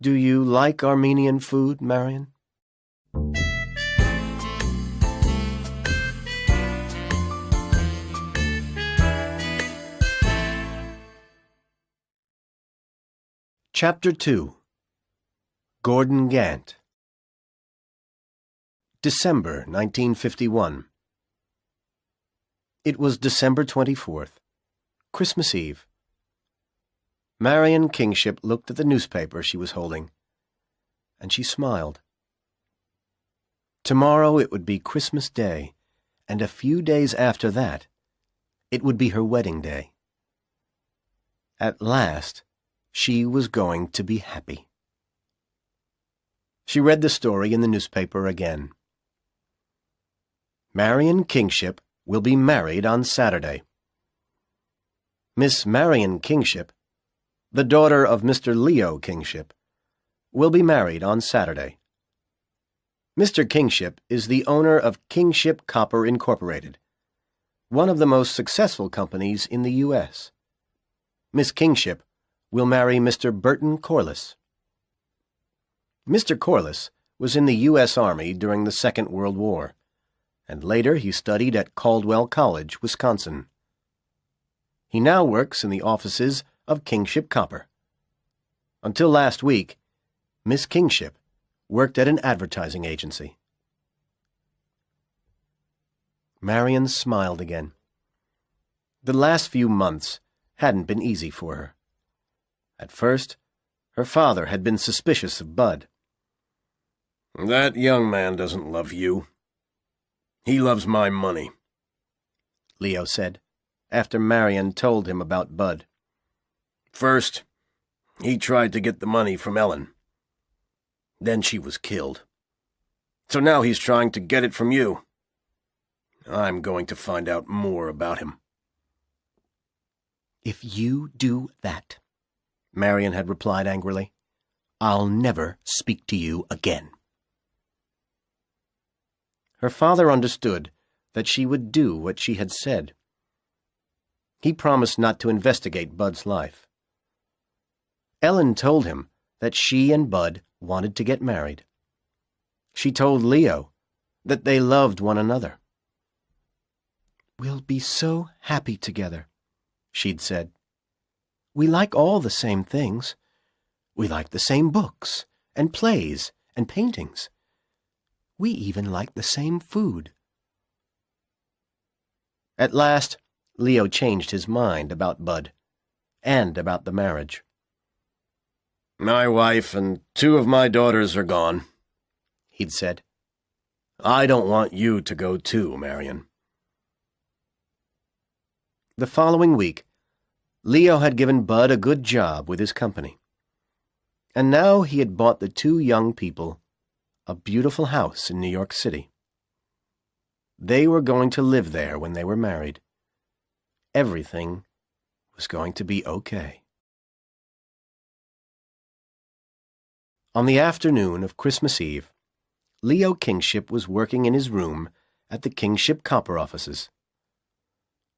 Do you like Armenian food, Marian?" Chapter 2. Gordon Gant. December 1951. It was December 24th, Christmas Eve. Marian Kingship looked at the newspaper she was holding, and she smiled. Tomorrow it would be Christmas Day, and a few days after that, it would be her wedding day. At last, she was going to be happy. She read the story in the newspaper again. Marian Kingship will be married on Saturday. Miss Marian Kingship, the daughter of Mr. Leo Kingship, will be married on Saturday. Mr. Kingship is the owner of Kingship Copper Incorporated, one of the most successful companies in the U.S. Miss Kingship will marry Mr. Burton Corliss. Mr. Corliss was in the U.S. Army during the Second World War, and later he studied at Caldwell College, Wisconsin. He now works in the offices of Kingship Copper. Until last week, Miss Kingship worked at an advertising agency. Marian smiled again. The last few months hadn't been easy for her. At first, her father had been suspicious of Bud. "That young man doesn't love you. He loves my money," Leo said, after Marian told him about Bud. "First, he tried to get the money from Ellen. Then she was killed. So now he's trying to get it from you. I'm going to find out more about him. If you do that, Marion had replied angrily, I'll never speak to you again. Her father understood that she would do what she had said. He promised not to investigate Bud's life. Ellen told him that she and Bud wanted to get married. She told Leo that they loved one another. We'll be so happy together, she'd said. We like all the same things. We like the same books and plays and paintings. We even like the same food. At last, Leo changed his mind about Bud and about the marriage. My wife and 2 of my daughters are gone, he'd said. I don't want you to go too, Marion. The following week, Leo had given Bud a good job with his company. And now he had bought the 2 young people a beautiful house in New York City. They were going to live there when they were married. Everything was going to be okay. On the afternoon of Christmas Eve, Leo Kingship was working in his room at the Kingship Copper offices.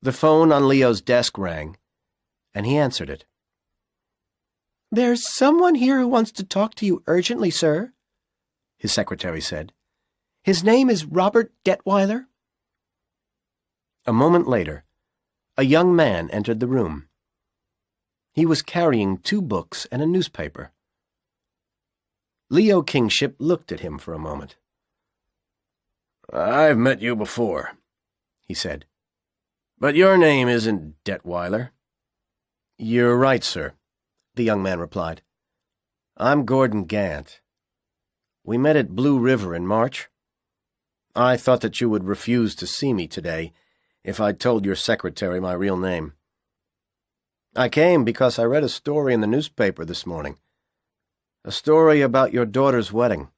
The phone on Leo's desk rang, and he answered it. There's someone here who wants to talk to you urgently, sir, his secretary said. His name is Robert Detweiler. A moment later, a young man entered the room. He was carrying 2 books and a newspaper. Leo Kingship looked at him for a moment. I've met you before, he said. But your name isn't Detweiler. You're right, sir, the young man replied. I'm Gordon Gant. We met at Blue River in March. I thought that you would refuse to see me today if I'd told your secretary my real name. I came because I read a story in the newspaper this morning. A story about your daughter's wedding.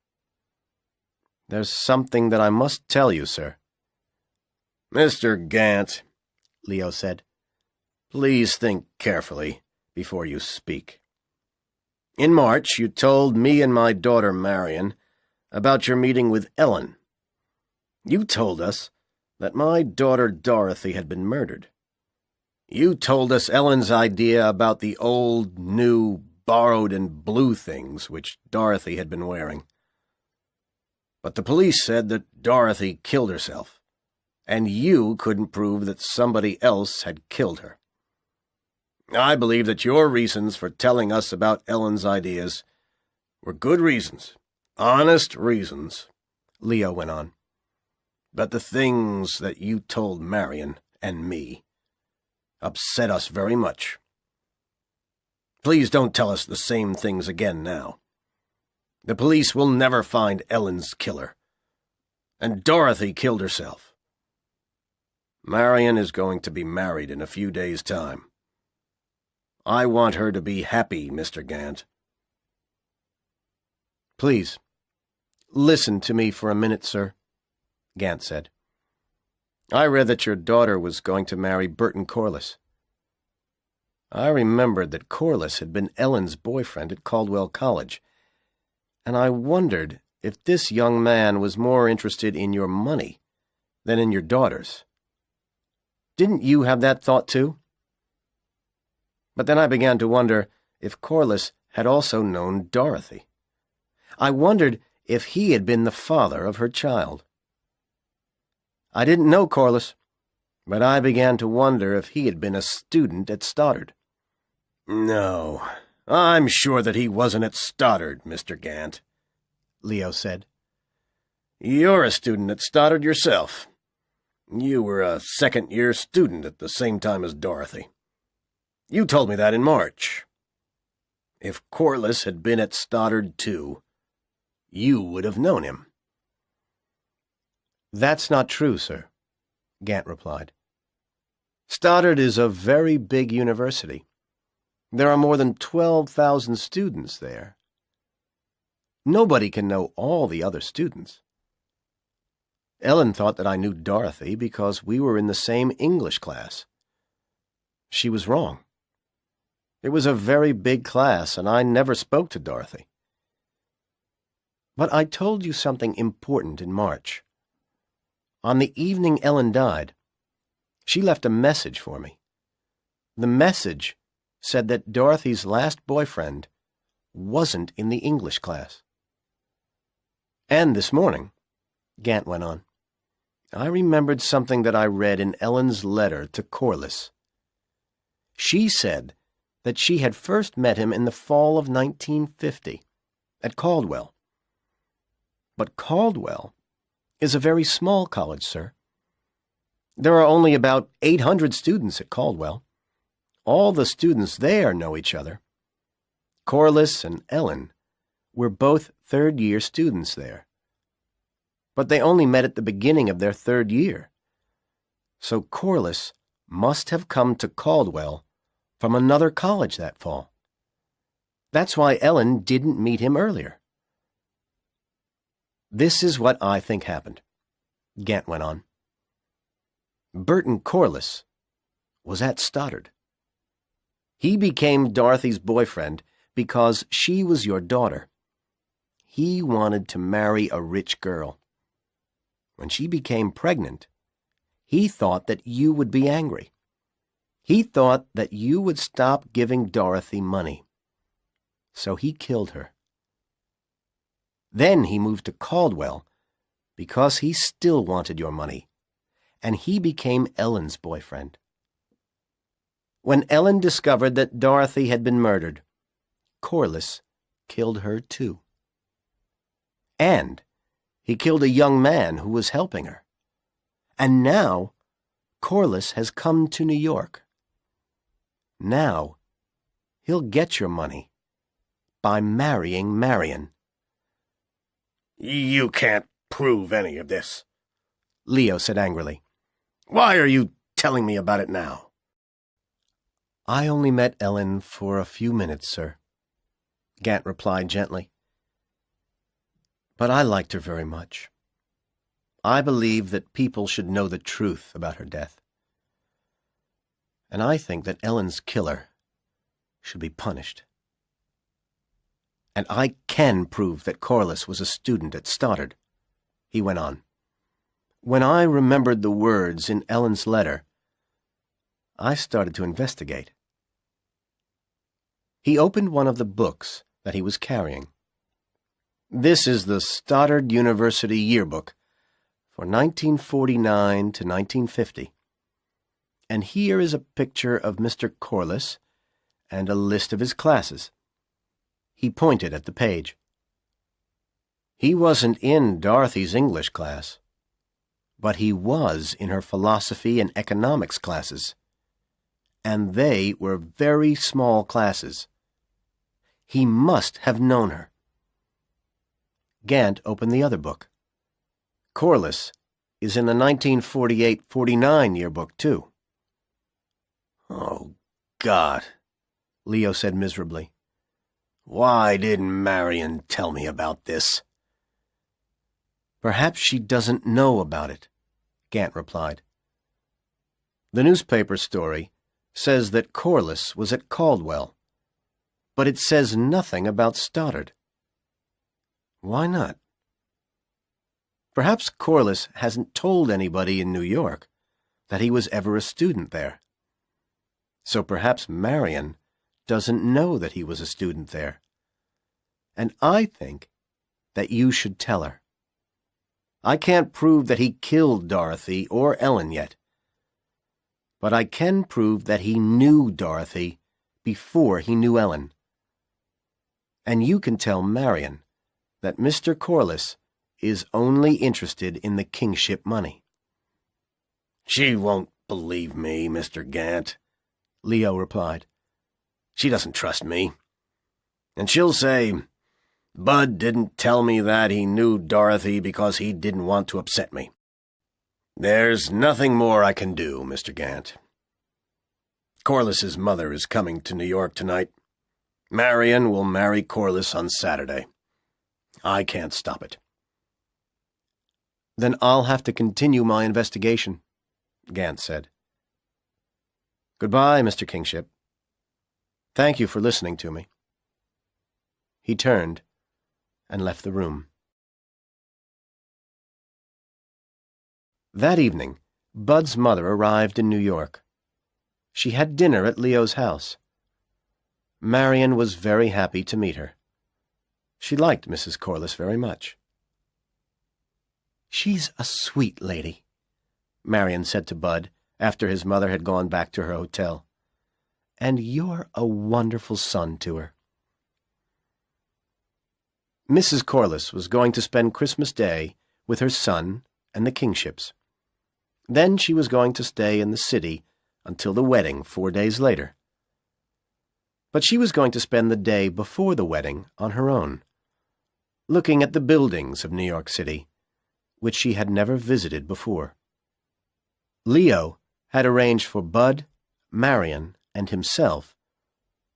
There's something that I must tell you, sir. Mr. Gant, Leo said, please think carefully before you speak. In March, you told me and my daughter Marion about your meeting with Ellen. You told us that my daughter Dorothy had been murdered. You told us Ellen's idea about the old, new, borrowed and blue things which Dorothy had been wearing. But the police said that Dorothy killed herself, and you couldn't prove that somebody else had killed her. I believe that your reasons for telling us about Ellen's ideas were good reasons, honest reasons, Leo went on. But the things that you told Marion and me upset us very much. Please don't tell us the same things again now. The police will never find Ellen's killer. And Dorothy killed herself. Marion is going to be married in a few days' time. I want her to be happy, Mr. Gant. Please, listen to me for a minute, sir, Gant said. I read that your daughter was going to marry Burton Corliss. I remembered that Corliss had been Ellen's boyfriend at Caldwell College, and I wondered if this young man was more interested in your money than in your daughter's. Didn't you have that thought too? But then I began to wonder if Corliss had also known Dorothy. I wondered if he had been the father of her child. I didn't know Corliss, but I began to wonder if he had been a student at Stoddard. No, I'm sure that he wasn't at Stoddard, Mr. Gant, Leo said. You're a student at Stoddard yourself. You were a second-year student at the same time as Dorothy. You told me that in March. If Corliss had been at Stoddard too, you would have known him. That's not true, sir, Gant replied. Stoddard is a very big university. There are more than 12,000 students there. Nobody can know all the other students. Ellen thought that I knew Dorothy because we were in the same English class. She was wrong. It was a very big class, and I never spoke to Dorothy. But I told you something important in March. On the evening Ellen died, she left a message for me. The message said that Dorothy's last boyfriend wasn't in the English class. And this morning, Gant went on, I remembered something that I read in Ellen's letter to Corliss. She said that she had first met him in the fall of 1950 at Caldwell. But Caldwell is a very small college, sir. There are only about 800 students at Caldwell. All the students there know each other. Corliss and Ellen were both third-year students there. But they only met at the beginning of their third year. So Corliss must have come to Caldwell from another college that fall. That's why Ellen didn't meet him earlier. This is what I think happened, Gant went on. Burton Corliss was at Stoddard. He became Dorothy's boyfriend because she was your daughter. He wanted to marry a rich girl. When she became pregnant, he thought that you would be angry. He thought that you would stop giving Dorothy money. So he killed her. Then he moved to Caldwell because he still wanted your money, and he became Ellen's boyfriend. When Ellen discovered that Dorothy had been murdered, Corliss killed her too. And he killed a young man who was helping her. And now Corliss has come to New York. Now he'll get your money by marrying Marion. You can't prove any of this, Leo said angrily. Why are you telling me about it now? I only met Ellen for a few minutes, sir, Gant replied gently. But I liked her very much. I believe that people should know the truth about her death. And I think that Ellen's killer should be punished. And I can prove that Corliss was a student at Stoddard, he went on. When I remembered the words in Ellen's letter, I started to investigate. He opened one of the books that he was carrying. This is the Stoddard University Yearbook for 1949 to 1950. And here is a picture of Mr. Corliss and a list of his classes. He pointed at the page. He wasn't in Dorothy's English class, but he was in her philosophy and economics classes. And they were very small classes. He must have known her. Gant opened the other book. Corliss is in the 1948-49 yearbook, too. Oh, God, Leo said miserably. Why didn't Marion tell me about this? Perhaps she doesn't know about it, Gant replied. The newspaper story says that Corliss was at Caldwell, but it says nothing about Stoddard. Why not? Perhaps Corliss hasn't told anybody in New York that he was ever a student there. So perhaps Marion doesn't know that he was a student there. And I think that you should tell her. I can't prove that he killed Dorothy or Ellen yet, but I can prove that he knew Dorothy before he knew Ellen. And you can tell Marion that Mr. Corliss is only interested in the kingship money. She won't believe me, Mr. Gant, Leo replied. She doesn't trust me. And she'll say, Bud didn't tell me that he knew Dorothy because he didn't want to upset me. There's nothing more I can do, Mr. Gant. Corliss's mother is coming to New York tonight. Marion will marry Corliss on Saturday. I can't stop it. Then I'll have to continue my investigation, Gant said. Goodbye, Mr. Kingship. Thank you for listening to me. He turned and left the room. That evening, Bud's mother arrived in New York. She had dinner at Leo's house. Marion was very happy to meet her. She liked Mrs. Corliss very much. "She's a sweet lady," Marion said to Bud after his mother had gone back to her hotel. "And you're a wonderful son to her." Mrs. Corliss was going to spend Christmas Day with her son and the Kingships. Then she was going to stay in the city until the wedding 4 days later. But she was going to spend the day before the wedding on her own, looking at the buildings of New York City, which she had never visited before. Leo had arranged for Bud, Marion, and himself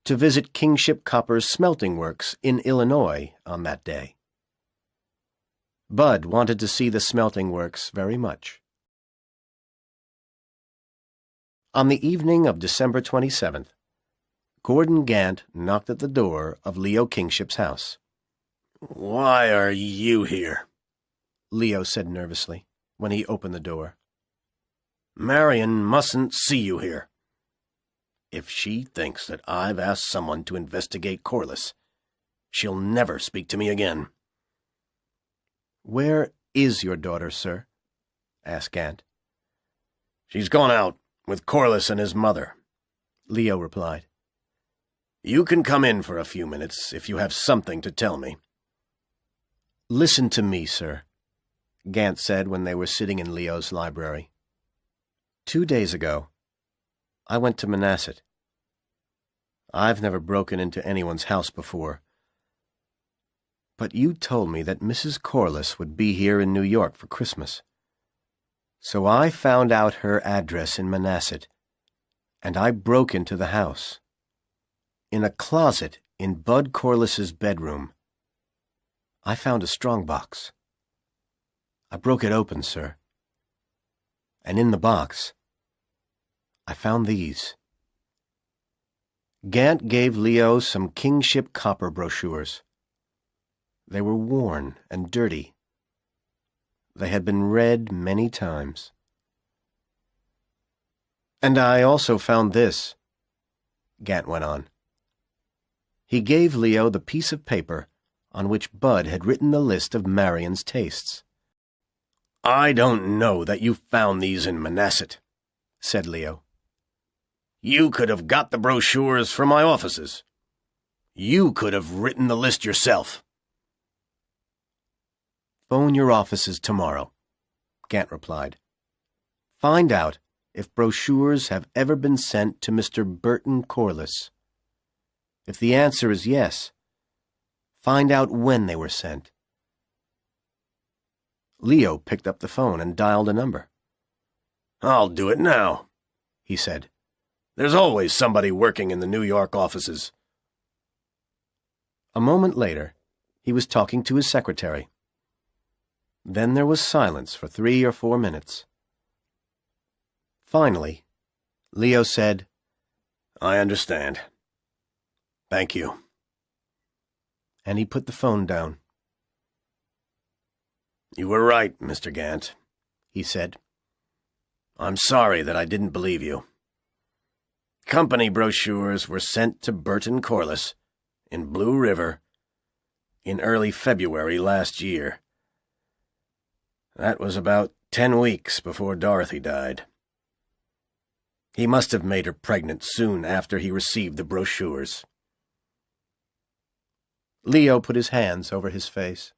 to visit Kingship Copper's smelting works in Illinois on that day. Bud wanted to see the smelting works very much. On the evening of December 27th, Gordon Gant knocked at the door of Leo Kingship's house. "Why are you here?" Leo said nervously when he opened the door. "Marion mustn't see you here. If she thinks that I've asked someone to investigate Corliss, she'll never speak to me again." "Where is your daughter, sir?" asked Gant. "She's gone out with Corliss and his mother," Leo replied. "You can come in for a few minutes if you have something to tell me." "Listen to me, sir," Gant said when they were sitting in Leo's library. 2 days ago, I went to Manhasset. I've never broken into anyone's house before, but you told me that Mrs. Corliss would be here in New York for Christmas. So I found out her address in Manhasset, and I broke into the house. In a closet in Bud Corliss's bedroom, I found a strongbox. I broke it open, sir. And in the box, I found these." Gant gave Leo some Kingship Copper brochures. They were worn and dirty. They had been read many times. "And I also found this," Gant went on. He gave Leo the piece of paper on which Bud had written the list of Marion's tastes. "I don't know that you found these in Manhasset," said Leo. "You could have got the brochures from my offices. You could have written the list yourself." "Phone your offices tomorrow," Gant replied. "Find out if brochures have ever been sent to Mr. Burton Corliss. If the answer is yes, find out when they were sent." Leo picked up the phone and dialed a number. "I'll do it now," he said. "There's always somebody working in the New York offices." A moment later, he was talking to his secretary. Then there was silence for 3 or 4 minutes. Finally, Leo said, "I understand. Thank you." And he put the phone down. "You were right, Mr. Gant," he said. "I'm sorry that I didn't believe you. Company brochures were sent to Burton Corliss in Blue River in early February last year. That was about 10 weeks before Dorothy died. He must have made her pregnant soon after he received the brochures." Leo put his hands over his face.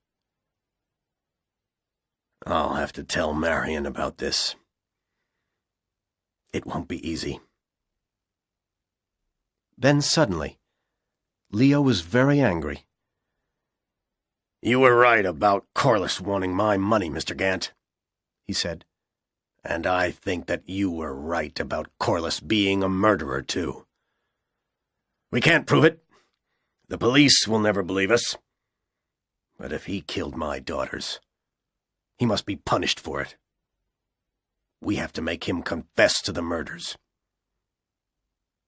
"I'll have to tell Marion about this. It won't be easy." Then suddenly, Leo was very angry. "You were right about Corliss wanting my money, Mr. Gant," he said. "And I think that you were right about Corliss being a murderer, too. We can't prove it. The police will never believe us. But if he killed my daughters, He must be punished for it. We have to make him confess to the murders.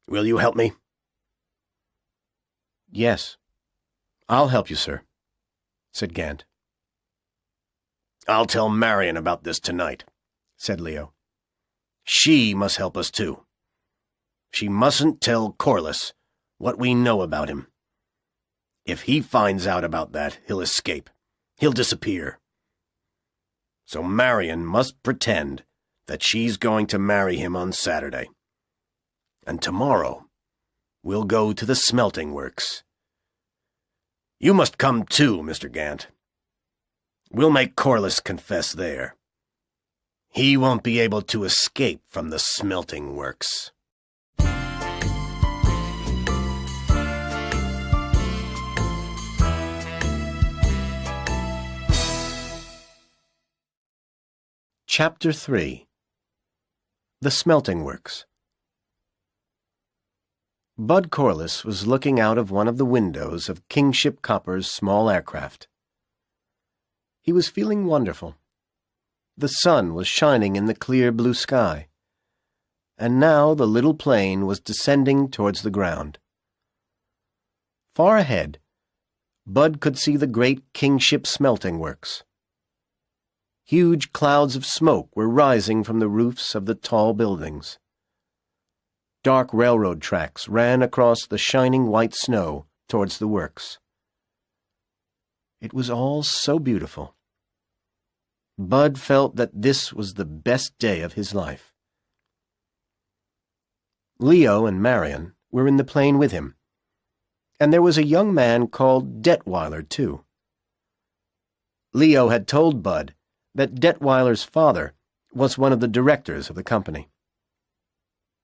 Will you help me?" "Yes, I'll help you, sir," said Gant. "I'll tell Marion about this tonight," said Leo. "She must help us too. She mustn't tell Corliss what we know about him. If he finds out about that, he'll escape. He'll disappear. So Marion must pretend that she's going to marry him on Saturday. And tomorrow, we'll go to the smelting works. You must come too, Mr. Gant. We'll make Corliss confess there. He won't be able to escape from the smelting works." Chapter 3. The Smelting Works. Bud Corliss was looking out of one of the windows of Kingship Copper's small aircraft. He was feeling wonderful. The sun was shining in the clear blue sky, and now the little plane was descending towards the ground. Far ahead, Bud could see the great Kingship smelting works. Huge clouds of smoke were rising from the roofs of the tall buildings. Dark railroad tracks ran across the shining white snow towards the works. It was all so beautiful. Bud felt that this was the best day of his life. Leo and Marion were in the plane with him, and there was a young man called Detweiler, too. Leo had told Bud that Detweiler's father was one of the directors of the company.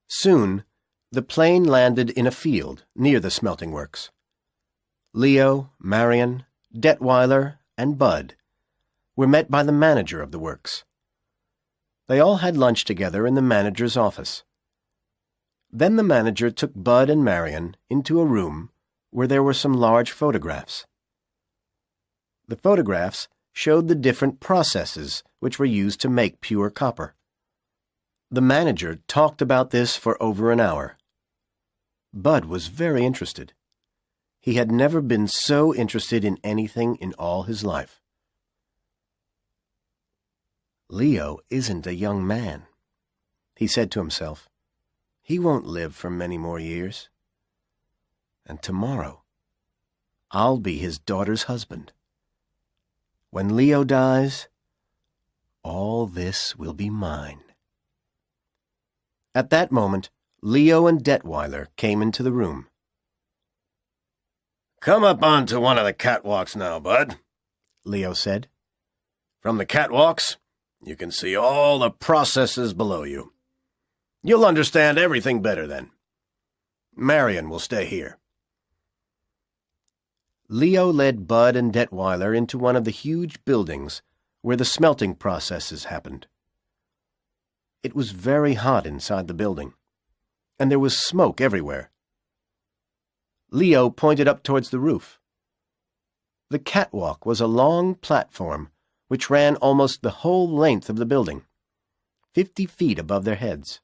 Soon, the plane landed in a field near the smelting works. Leo, Marion, Detweiler, and Bud were met by the manager of the works. They all had lunch together in the manager's office. Then the manager took Bud and Marion into a room where there were some large photographs. The photographs showed the different processes which were used to make pure copper. The manager talked about this for over an hour. Bud was very interested. He had never been so interested in anything in all his life. "Leo isn't a young man," he said to himself. "He won't live for many more years. And tomorrow, I'll be his daughter's husband. When Leo dies, all this will be mine." At that moment, Leo and Detweiler came into the room. "Come up onto one of the catwalks now, Bud," Leo said. "From the catwalks, you can see all the processes below you. You'll understand everything better then. Marion will stay here." Leo led Bud and Detweiler into one of the huge buildings where the smelting processes happened. It was very hot inside the building, and there was smoke everywhere. Leo pointed up towards the roof. The catwalk was a long platform which ran almost the whole length of the building, 50 feet above their heads.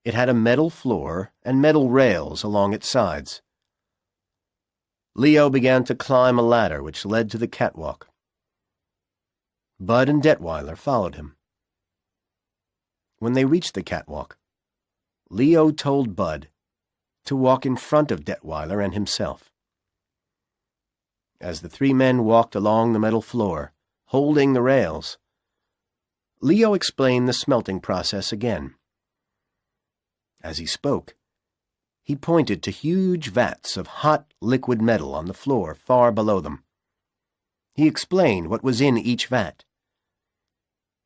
It had a metal floor and metal rails along its sides. Leo began to climb a ladder which led to the catwalk. Bud and Detweiler followed him. When they reached the catwalk, Leo told Bud to walk in front of Detweiler and himself. As the three men walked along the metal floor, holding the rails, Leo explained the smelting process again. As he spoke, he pointed to huge vats of hot liquid metal on the floor far below them. He explained what was in each vat.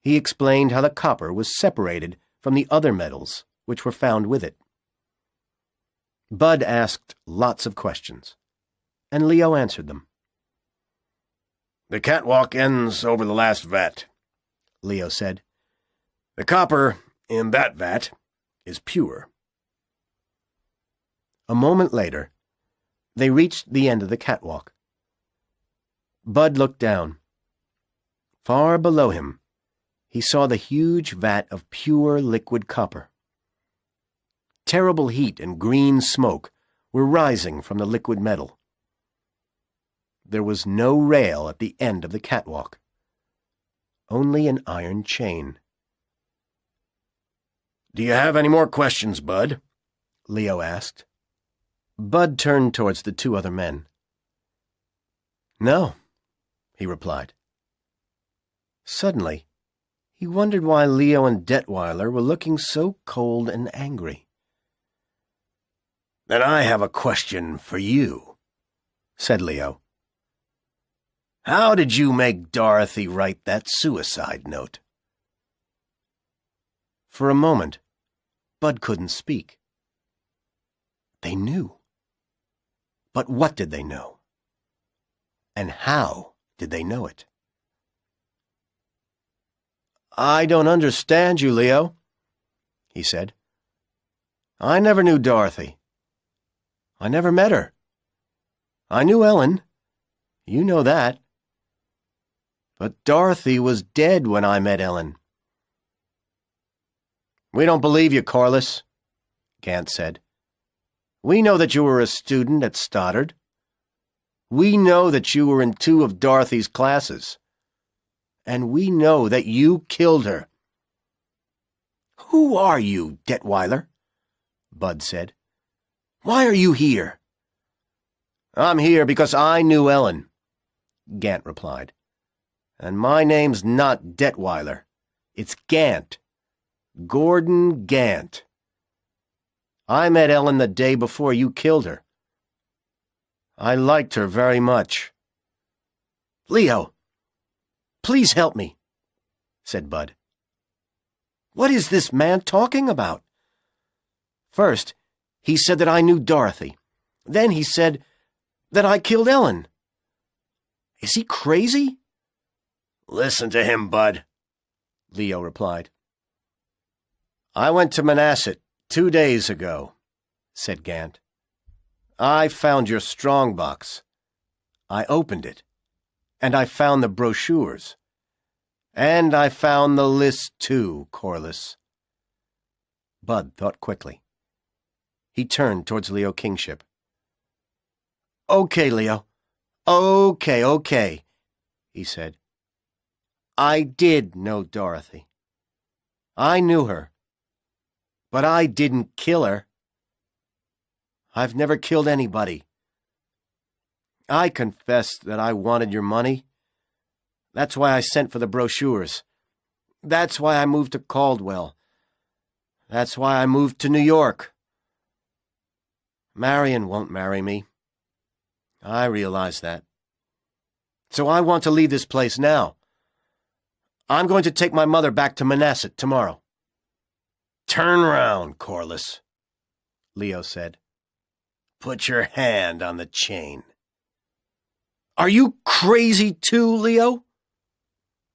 He explained how the copper was separated from the other metals which were found with it. Bud asked lots of questions, and Leo answered them. "The catwalk ends over the last vat," Leo said. "The copper in that vat is pure." A moment later, they reached the end of the catwalk. Bud looked down. Far below him, he saw the huge vat of pure liquid copper. Terrible heat and green smoke were rising from the liquid metal. There was no rail at the end of the catwalk, only an iron chain. "Do you have any more questions, Bud?" Leo asked. Bud turned towards the two other men. "No," he replied. Suddenly, he wondered why Leo and Detweiler were looking so cold and angry. "Then I have a question for you," said Leo. "How did you make Dorothy write that suicide note?" For a moment, Bud couldn't speak. They knew. But what did they know? And how did they know it? "I don't understand you, Leo," he said. "I never knew Dorothy. I never met her. I knew Ellen. You know that. But Dorothy was dead when I met Ellen." "We don't believe you, Corliss," Gant said. "We know that you were a student at Stoddard. We know that you were in 2 of Dorothy's classes. And we know that you killed her." "Who are you, Detweiler?" Bud said. "Why are you here?" "I'm here because I knew Ellen," Gant replied. "And my name's not Detweiler. It's Gant. Gordon Gant. I met Ellen the day before you killed her. I liked her very much." "Leo, please help me," said Bud. "What is this man talking about? First, he said that I knew Dorothy. Then he said that I killed Ellen. Is he crazy?" "Listen to him, Bud," Leo replied. "I went to Manhasset 2 days ago," said Gant. "I found your strongbox. I opened it, and I found the brochures. And I found the list too, Corliss." Bud thought quickly. He turned towards Leo Kingship. "Okay, Leo. Okay, he said. "I did know Dorothy. I knew her. But I didn't kill her. I've never killed anybody. I confessed that I wanted your money. That's why I sent for the brochures. That's why I moved to Caldwell. That's why I moved to New York. Marion won't marry me. I realize that. So I want to leave this place now. I'm going to take my mother back to Manhasset tomorrow." "Turn round, Corliss," Leo said. "Put your hand on the chain." "Are you crazy too, Leo?"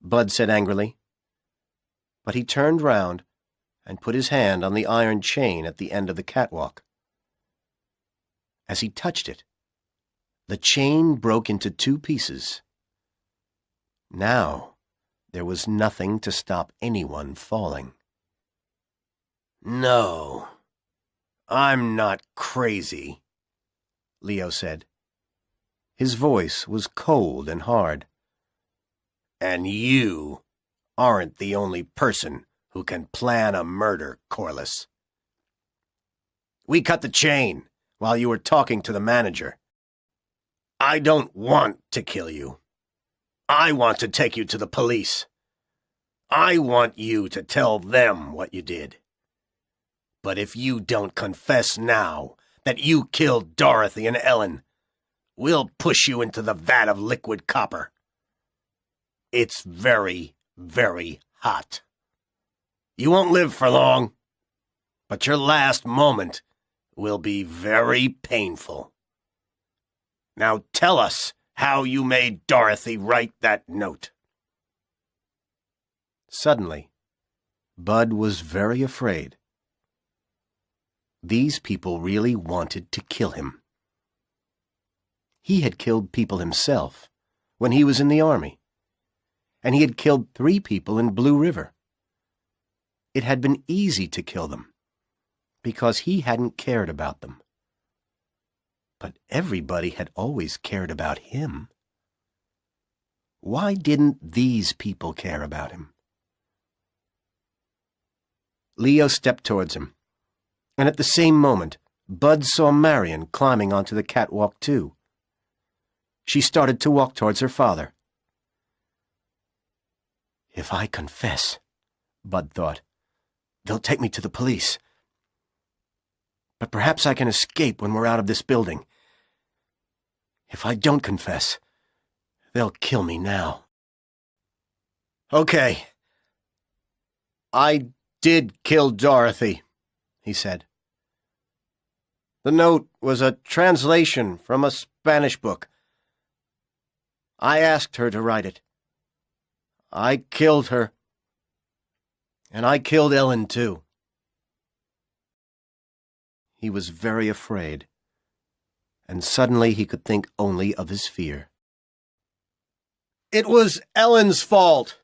Bud said angrily. But he turned round and put his hand on the iron chain at the end of the catwalk. As he touched it, the chain broke into 2 pieces. Now there was nothing to stop anyone falling. "No, I'm not crazy," Leo said. His voice was cold and hard. "And you aren't the only person who can plan a murder, Corliss. We cut the chain while you were talking to the manager. I don't want to kill you. I want to take you to the police. I want you to tell them what you did. But if you don't confess now that you killed Dorothy and Ellen, we'll push you into the vat of liquid copper. It's very, very hot. You won't live for long, but your last moment will be very painful. Now tell us how you made Dorothy write that note." Suddenly, Bud was very afraid. These people really wanted to kill him. He had killed people himself when he was in the army, and he had killed 3 people in Blue River. It had been easy to kill them, because he hadn't cared about them. But everybody had always cared about him. Why didn't these people care about him? Leo stepped towards him, and at the same moment, Bud saw Marion climbing onto the catwalk too. She started to walk towards her father. If I confess, Bud thought, they'll take me to the police. But perhaps I can escape when we're out of this building. If I don't confess, they'll kill me now. Okay. I did kill Dorothy, he said. The note was a translation from a Spanish book. I asked her to write it. I killed her. And I killed Ellen, too. He was very afraid, and suddenly he could think only of his fear. It was Ellen's fault,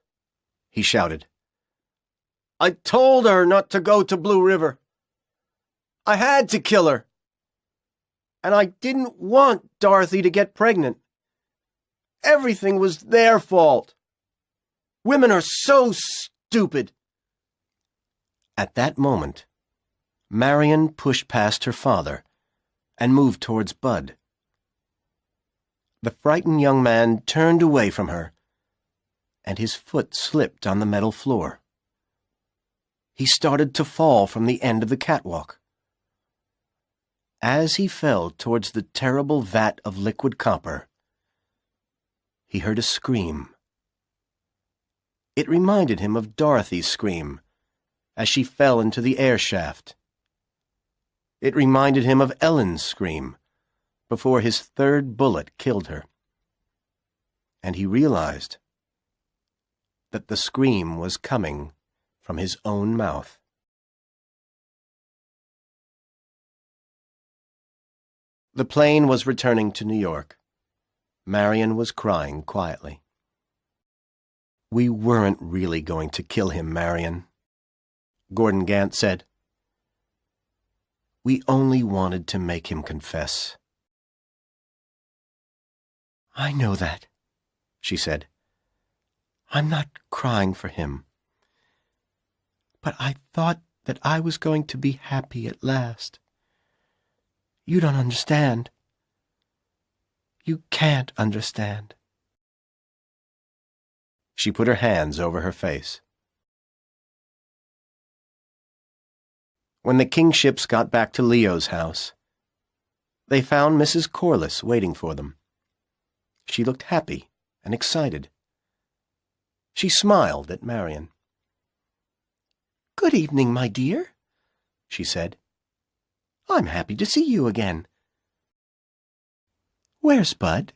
he shouted. I told her not to go to Blue River. I had to kill her. And I didn't want Dorothy to get pregnant. Everything was their fault. Women are so stupid. At that moment, Marion pushed past her father and moved towards Bud. The frightened young man turned away from her, and his foot slipped on the metal floor. He started to fall from the end of the catwalk. As he fell towards the terrible vat of liquid copper, he heard a scream. It reminded him of Dorothy's scream as she fell into the air shaft. It reminded him of Ellen's scream before his 3rd bullet killed her. And he realized that the scream was coming from his own mouth. The plane was returning to New York. Marion was crying quietly. We weren't really going to kill him, Marion, Gordon Gant said. We only wanted to make him confess. I know that, she said. I'm not crying for him. But I thought that I was going to be happy at last. You don't understand. You can't understand. She put her hands over her face. When the Kingships got back to Leo's house, they found Mrs. Corliss waiting for them. She looked happy and excited. She smiled at Marion. Good evening, my dear, she said. I'm happy to see you again. Where's Bud?